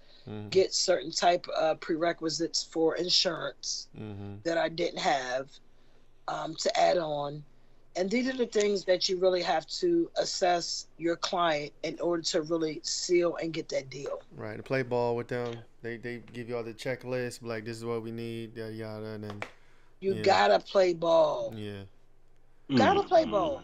get certain type of prerequisites for insurance that I didn't have to add on. And these are the things that you really have to assess your client in order to really seal and get that deal. Right, to play ball with them. They give you all the checklist, like this is what we need, yada yada, and then you gotta play ball. Yeah, gotta play ball.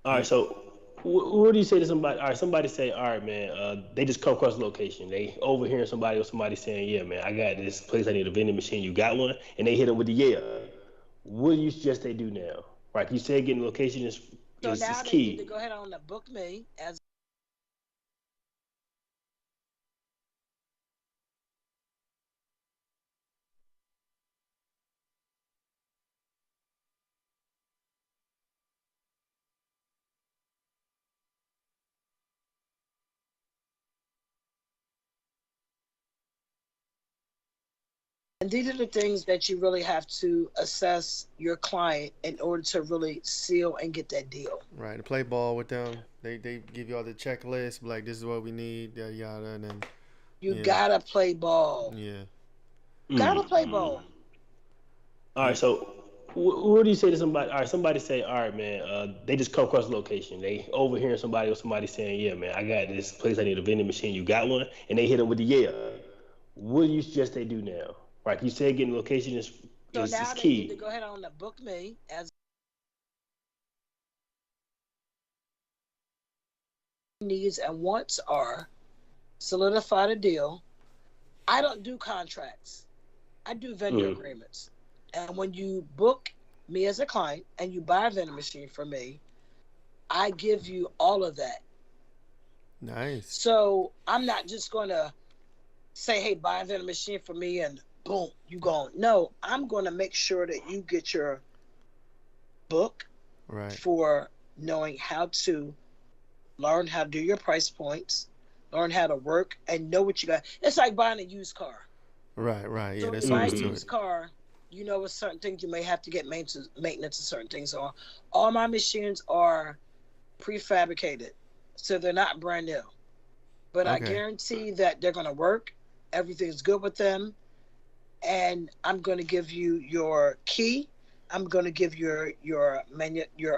All right, so what do you say to somebody? All right, somebody say, all right, man, they just come across the location. They overhearing somebody saying, yeah, man, I got this place. I need a vending machine. You got one? And they hit them with the yeah. What do you suggest they do now? Right, you said getting location is key. So now they need to go ahead on and book me as and these are the things that you really have to assess your client in order to really seal and get that deal. Right, to play ball with them. They give you all the checklist, like this is what we need, yada yada, and then you gotta play ball. Yeah, gotta play ball. All right, so what do you say to somebody? All right, somebody say, all right, man, they just come across the location. They overhearing somebody saying, yeah, man, I got this place. I need a vending machine. You got one? And they hit them with the yeah. What do you suggest they do now? Right, you said getting location is key. So now they need to go ahead on and book me as needs and wants are solidify the deal. I don't do contracts. I do vendor agreements. And when you book me as a client and you buy a vending machine from me, I give you all of that. Nice. So I'm not just going to say, hey, buy a vending machine for me and boom, you gone. No, I'm going to make sure that you get your book for knowing how to learn how to do your price points, learn how to work, and know what you got. It's like buying a used car. Right. Yeah, so there's so so much to to used it. car, you know, with certain things you may have to get maintenance of certain things on. All my machines are prefabricated, so they're not brand new. But I guarantee that they're going to work. Everything's good with them. And I'm going to give you your key. I'm going to give your manufacturing.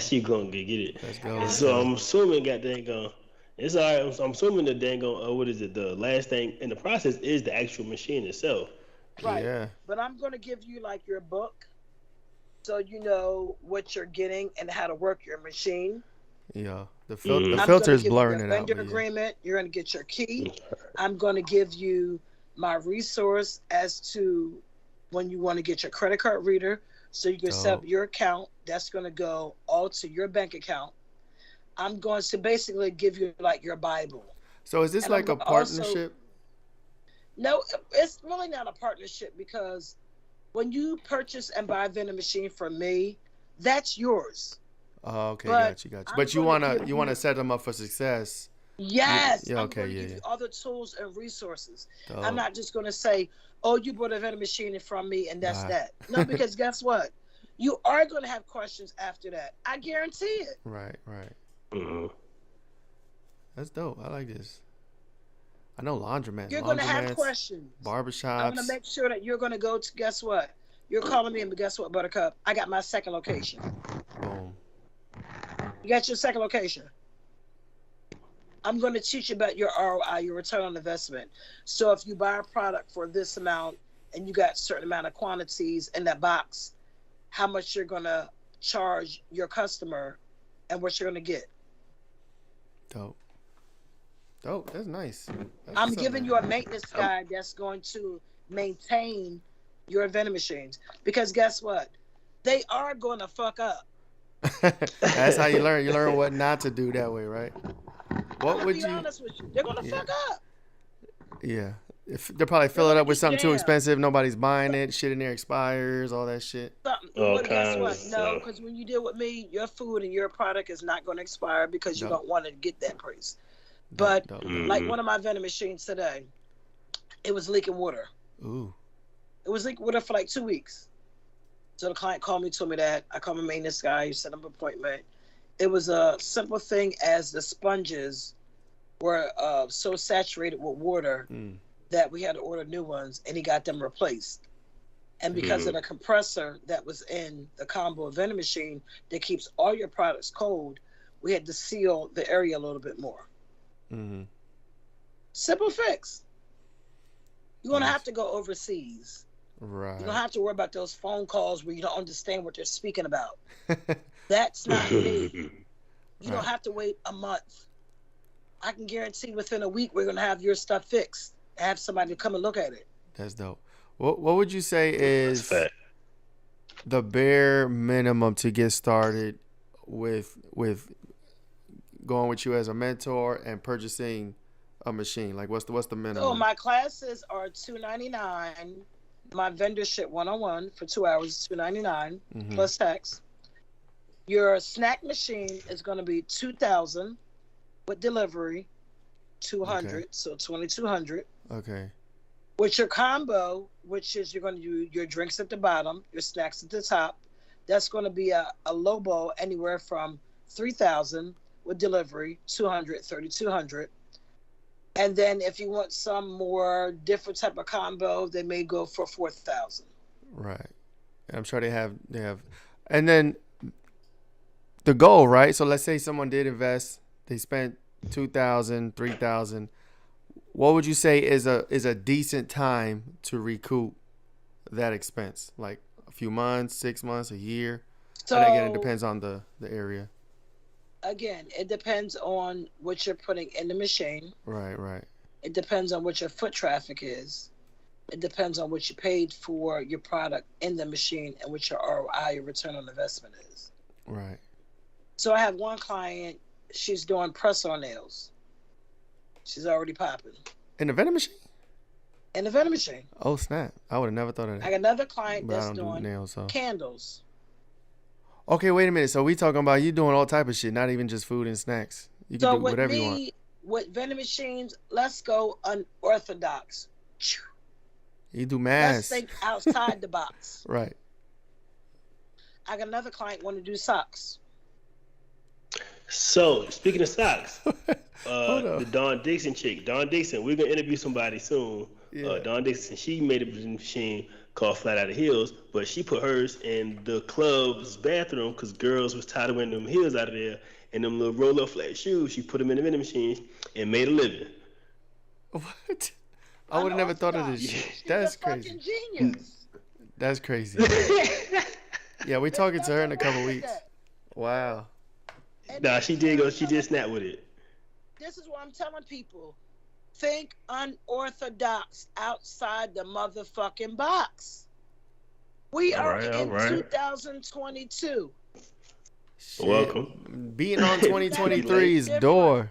She gonna get it. Let's go. And so I'm assuming, got dang on. It's all right. I'm assuming the dang on. What is it? The last thing in the process is the actual machine itself. Right. Yeah. But I'm going to give you like your book, so you know what you're getting and how to work your machine. Yeah. The filter is blurring it out. Vendor agreement. You're going to get your key. I'm going to give you my resource as to when you want to get your credit card reader, so you can set up your account. That's going to go all to your bank account. I'm going to basically give you like your Bible. So is this like a partnership? No, it's really not a partnership, because when you purchase and buy a vending machine from me, that's yours. Oh, okay, got you. But you wanna set them up for success. Yes. Yeah, I'm okay, going to yeah. give you other tools and resources. Dope. I'm not just going to say, oh, you bought a vending machine from me and that's that. No, because guess what? You are going to have questions after that. I guarantee it. Right. Mm-hmm. That's dope. I like this. I know laundromats. You're going to have questions. Barbershops. I'm going to make sure that you're going to go to, guess what? You're calling me, and guess what, Buttercup? I got my second location. Boom. You got your second location. I'm going to teach you about your ROI, your return on investment. So if you buy a product for this amount and you got a certain amount of quantities in that box, how much you're going to charge your customer and what you're going to get. Dope. That's nice. I'm giving you a maintenance guide that's going to maintain your vending machines. Because guess what? They are going to fuck up. That's how you learn. You learn what not to do that way, right? What would you? Be honest with you, they're gonna fuck up. Yeah, if they'll probably fill it up with something too expensive. Nobody's buying it. Shit in there expires. All that shit. But guess what? No, because when you deal with me, your food and your product is not going to expire because you don't want to get that price. But like one of my vending machines today, it was leaking water. Ooh. It was leaking water for like 2 weeks. So the client called me, told me that. I called my maintenance guy, set up an appointment. It was a simple thing as the sponges were so saturated with water that we had to order new ones, and he got them replaced. And because of the compressor that was in the combo vending machine that keeps all your products cold, we had to seal the area a little bit more. Mm-hmm. Simple fix. You're going to have to go overseas. Right. You don't have to worry about those phone calls where you don't understand what they're speaking about. That's not me. You don't have to wait a month. I can guarantee within a week we're going to have your stuff fixed. Have somebody come and look at it. That's dope. What would you say is the bare minimum to get started with going with you as a mentor and purchasing a machine? Like what's the minimum? So my classes are $299. My vendorship 101 for 2 hours is $299 plus tax. Your snack machine is going to be $2,000 with delivery, $200, so $2,200. Okay. With your combo, which is you're going to do your drinks at the bottom, your snacks at the top, that's going to be a low bowl anywhere from $3,000 with delivery, $200, $3,200. And then if you want some more different type of combo, they may go for $4,000. Right. I'm sure they have, and then the goal, right? So let's say someone did invest, they spent $2,000, $3,000. What would you say is a decent time to recoup that expense? Like a few months, 6 months, a year? So and again, it depends on the area. again, it depends on what you're putting in the machine. Right, right. It depends on what your foot traffic is. It depends on what you paid for your product in the machine and what your ROI, your return on investment is. Right. So I have one client, she's doing press-on nails. She's already popping. In the vending machine? In the vending machine. Oh, snap. I would have never thought of that. I got another client But I that's don't do doing nails, so. candles. Okay, wait a minute. So we talking about you doing all type of shit, not even just food and snacks. You can So do with whatever you want. me, with vending machines, let's go unorthodox. You do Let's mass. think outside the box. Right. I got another client want to do socks. So speaking of socks, Hold up. the Dawn Dixon chick, Dawn Dixon, we're gonna interview somebody soon. Yeah. Dawn Dixon, she made a machine called Flat Out of Heels, but she put hers in the club's bathroom because girls was tired of wearing them heels out of there and them little roll-up flat shoes. She put them in the vending machines and made a living. What? I would have never thought of this shit. She's That's a crazy. fucking genius. That's crazy. Yeah, we're talking to her in a couple weeks. Wow. And Nah, she did go. She did snap with it. this is what I'm telling people. Think unorthodox outside the motherfucking box. We are in 2022. Shit. Welcome. Beating on 2023's door.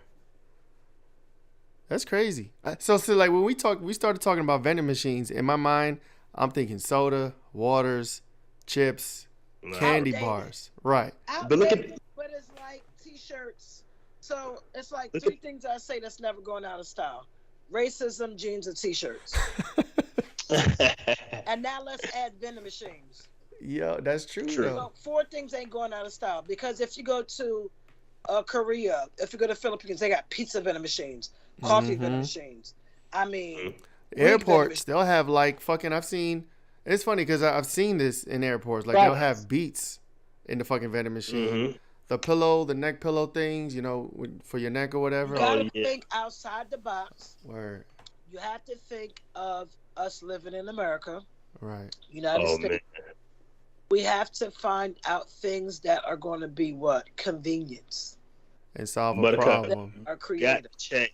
That's crazy. So like when we started talking about vending machines. In my mind, I'm thinking soda, waters, chips, candy Outdated. bars. Right. But look at- Outdated, but it's like t-shirts. So it's like Look three things I say that's never going out of style: racism, jeans, and t-shirts. And now let's add vending machines. Yo, that's true. True. Though. So 4 things ain't going out of style, because if you go to Korea, if you go to Philippines, they got pizza vending machines, coffee vending machines. I mean, Airports, they'll have like fucking. I've seen. It's funny because I've seen this in airports. Like they'll have Beats in the fucking vending machine. Mm-hmm. The pillow, the neck pillow things, you know, for your neck or whatever. you gotta yeah. think outside the box. Word. You have to think of us living in America, Right. United Oh States. man. We have to find out things that are going to be what? Convenience. And solve a Buttercup. problem. Are Got creative. to check.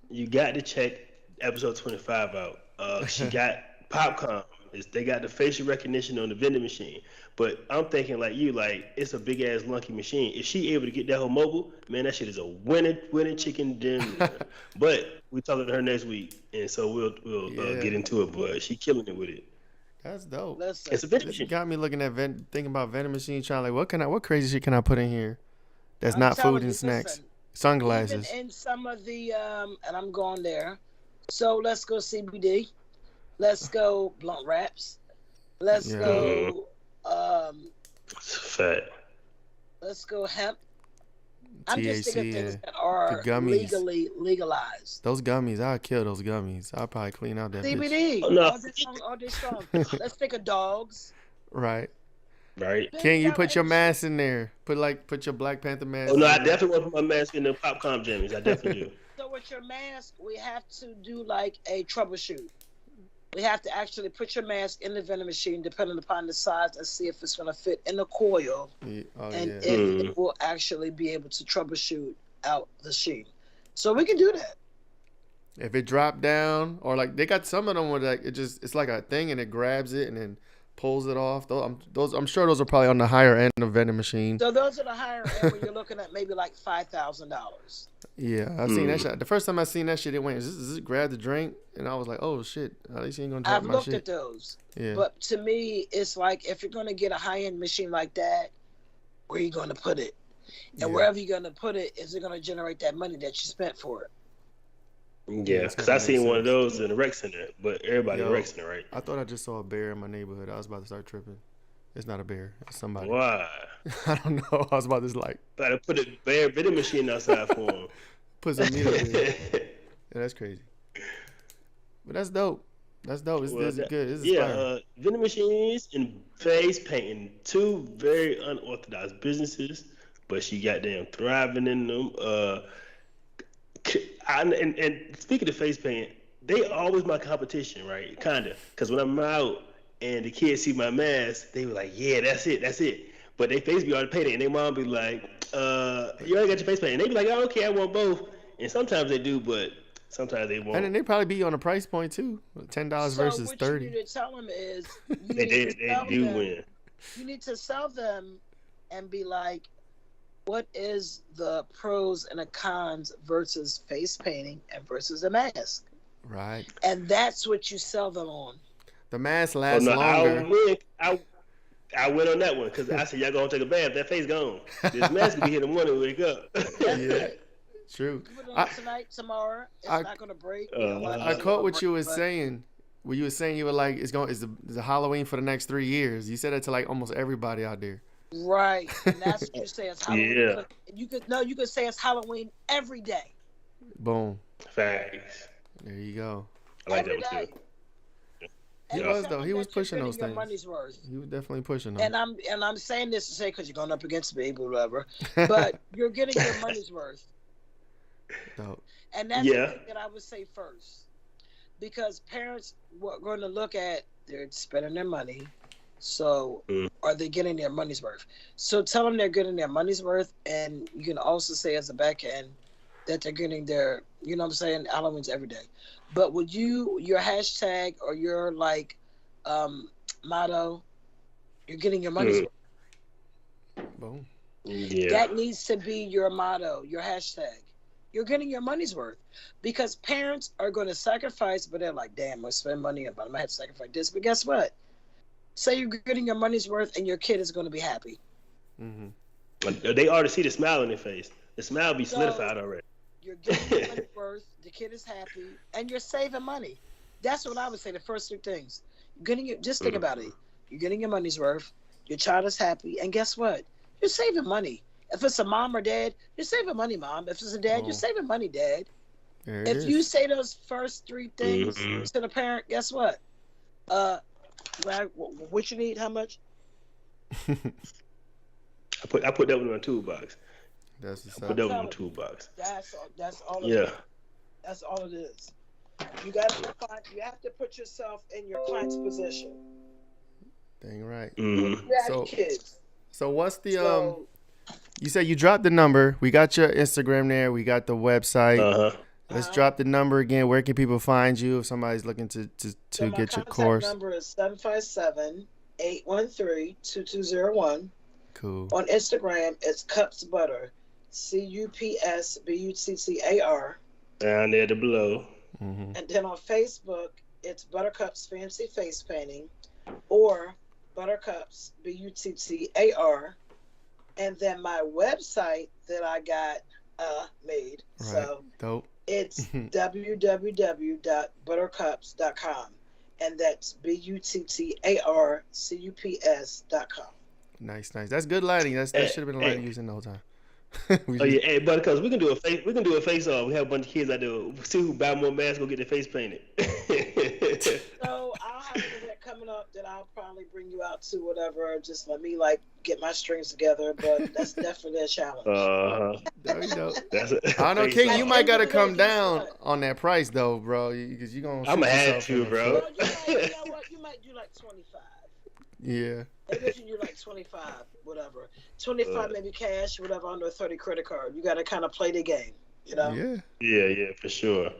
You got to check episode 25 out. She got popcorn. They got the facial recognition on the vending machine. But I'm thinking like you, like it's a big ass lunky machine. If she able to get that whole mobile, man, that shit is a winning chicken dinner. But we talking to her next week, and so we'll Yeah. get into it. But she killing it with it. That's dope. Listen, It's a vending This machine. got me looking at thinking about vending machines, trying like what crazy shit can I put in here that's I'm not telling food you, and snacks, listen, sunglasses. even in some of the and I'm going there. So let's go CBD. Let's go blunt wraps. Let's Yeah. go It's a fact. let's go hemp. I'm just thinking THC, things that are the gummies. legally legalized. Those gummies, I'll kill those gummies. I'll probably clean out that bitch. CBD. Oh, no. All day strong. Let's think of dogs. Right. Right. Can you put your mask in there? Put your Black Panther mask. Oh no, in I there. definitely want to put my mask in the popcorn jammies. I definitely do. So with your mask, we have to do like a troubleshoot. We have to actually put your mask in the vending machine, depending upon the size, and see if it's going to fit in the coil, Yeah. Oh and yeah. if it will actually be able to troubleshoot out the sheen. So we can do that. If it dropped down, or like they got some of them where like it's like a thing and it grabs it and then pulls it off. I'm sure those are probably on the higher end of vending machine. So those are the higher end where you're looking at maybe like $5,000. Yeah, I've seen that shit. The first time I seen that shit, it went, is it grab the drink? And I was like, oh shit, at least he ain't gonna drop I've my looked shit. at those. Yeah. But to me, it's like if you're going to get a high-end machine like that, where are you going to put it? And Yeah. wherever you're going to put it, is it going to generate that money that you spent for it? Yeah, it's because gotta I seen make one of sense. those in the rec center, but everybody in Yo. the rec center, right? I thought I just saw a bear in my neighborhood. I was about to start tripping. It's not a bear. It's somebody. Why? I don't know. I was about to like Gotta put a bare vending machine outside for him. put some meat in there. Yeah, that's crazy. But that's dope. That's dope. This is good. This is inspiring. Vending machines and face painting, two very unorthodox businesses, but she goddamn thriving in them. And speaking of face painting, they always my competition, right? Kinda, because when I'm out and the kids see my mask, they were like, "Yeah, that's it." But they face be already painted, and their mom be like, you already got your face paint. And they be like, oh, okay, I want both. And sometimes they do, but sometimes they won't. And then they probably be on a price point too, $10 versus what $30. you need to tell them is you They need to tell do them, win. You need to sell them and be like, what is the pros and the cons versus face painting and versus a mask? Right. And that's what you sell them on. The mask lasts longer. I went on that one because I said, y'all gonna take a bath. That face gone. This mask will be here in the morning when we wake up. Yeah. True. You put it on tonight, tomorrow. It's not gonna break. I caught what you were saying. When you were saying you were like, it's a Halloween for the next 3 years. You said that to like almost everybody out there. Right, and that's what you say. It's Halloween. Yeah. You could say it's Halloween every day. Boom. Facts. There you go. I like every that one day. too. He was though. He was pushing those your things. money's worth. He was definitely pushing them. And I'm saying this to say because you're going up against me, whatever. But you're getting your money's worth. Dope. And that's the thing that I would say first, because parents were going to look at they're spending their money. So are they getting their money's worth? So tell them they're getting their money's worth, and you can also say as a back end that they're getting their, you know what I'm saying, Halloween's every day. But would your hashtag or your like motto, you're getting your money's worth. Boom. Yeah. That needs to be your motto, your hashtag. You're getting your money's worth, because parents are going to sacrifice, but they're like, damn, I'm going to spend money, but I'm going to have to sacrifice this. But guess what? Say you're getting your money's worth and your kid is going to be happy. Mm-hmm. They already see the smile on their face. The smile be solidified already. You're getting your money's worth, the kid is happy, and you're saving money. That's what I would say, the first 3 things. Just think about it. You're getting your money's worth, your child is happy, and guess what? You're saving money. If it's a mom or dad, you're saving money, mom. If it's a dad, you're saving money, dad. If you say those first 3 things to the parent, guess what? What you need? How much? I put that one in my toolbox. That's the put that one in my toolbox. That's all. That's all it is. You have to put yourself in your client's position. Dang right. Mm-hmm. You have kids. So what's the You said you dropped the number. We got your Instagram there. We got the website. Let's drop the number again. Where can people find you if somebody's looking to get your course? My contact number is 757-813-2201. Cool. On Instagram, it's Cups Butter, CUPSBUTTAR. Down there below. Mm-hmm. And then on Facebook, it's Buttercups Fancy Face Painting, or Buttercups BUTTAR. And then my website that I got made. Right. So dope. It's www.buttercups.com, and that's BUTTARCUPS.com. Nice. That's good lighting. That should have been the lighting using the whole time. Hey, Buttercups, we can do a face off. We have a bunch of kids out there. See who buy more masks, go get their face painted. So I'll have an event coming up that I'll probably bring you out to, whatever. Just let me get my strings together, but that's definitely a challenge. There you go. I don't know, King. You might gotta come down on that price though, bro, because you gonna. I'm gonna have to, bro. Well, you know what? You might do 25. Yeah. Maybe if you do 25, whatever. 25 maybe cash, whatever, under a 30 credit card. You got to kind of play the game, you know? Yeah, for sure.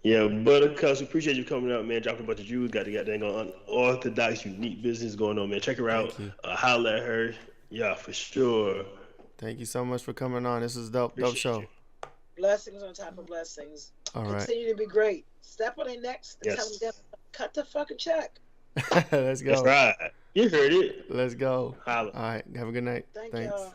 Yeah, Buttercups, we appreciate you coming out, man. Dropping a bunch of jewels. Got the goddamn unorthodox, unique business going on, man. Check her out. Holler at her. Yeah, for sure. Thank you so much for coming on. This is dope show. You. Blessings on top of blessings. All right. Continue to be great. Step on their necks and tell them cut the fucking check. Let's go. That's right. You heard it. Let's go. Holla. All right. Have a good night. Thank Thanks. y'all.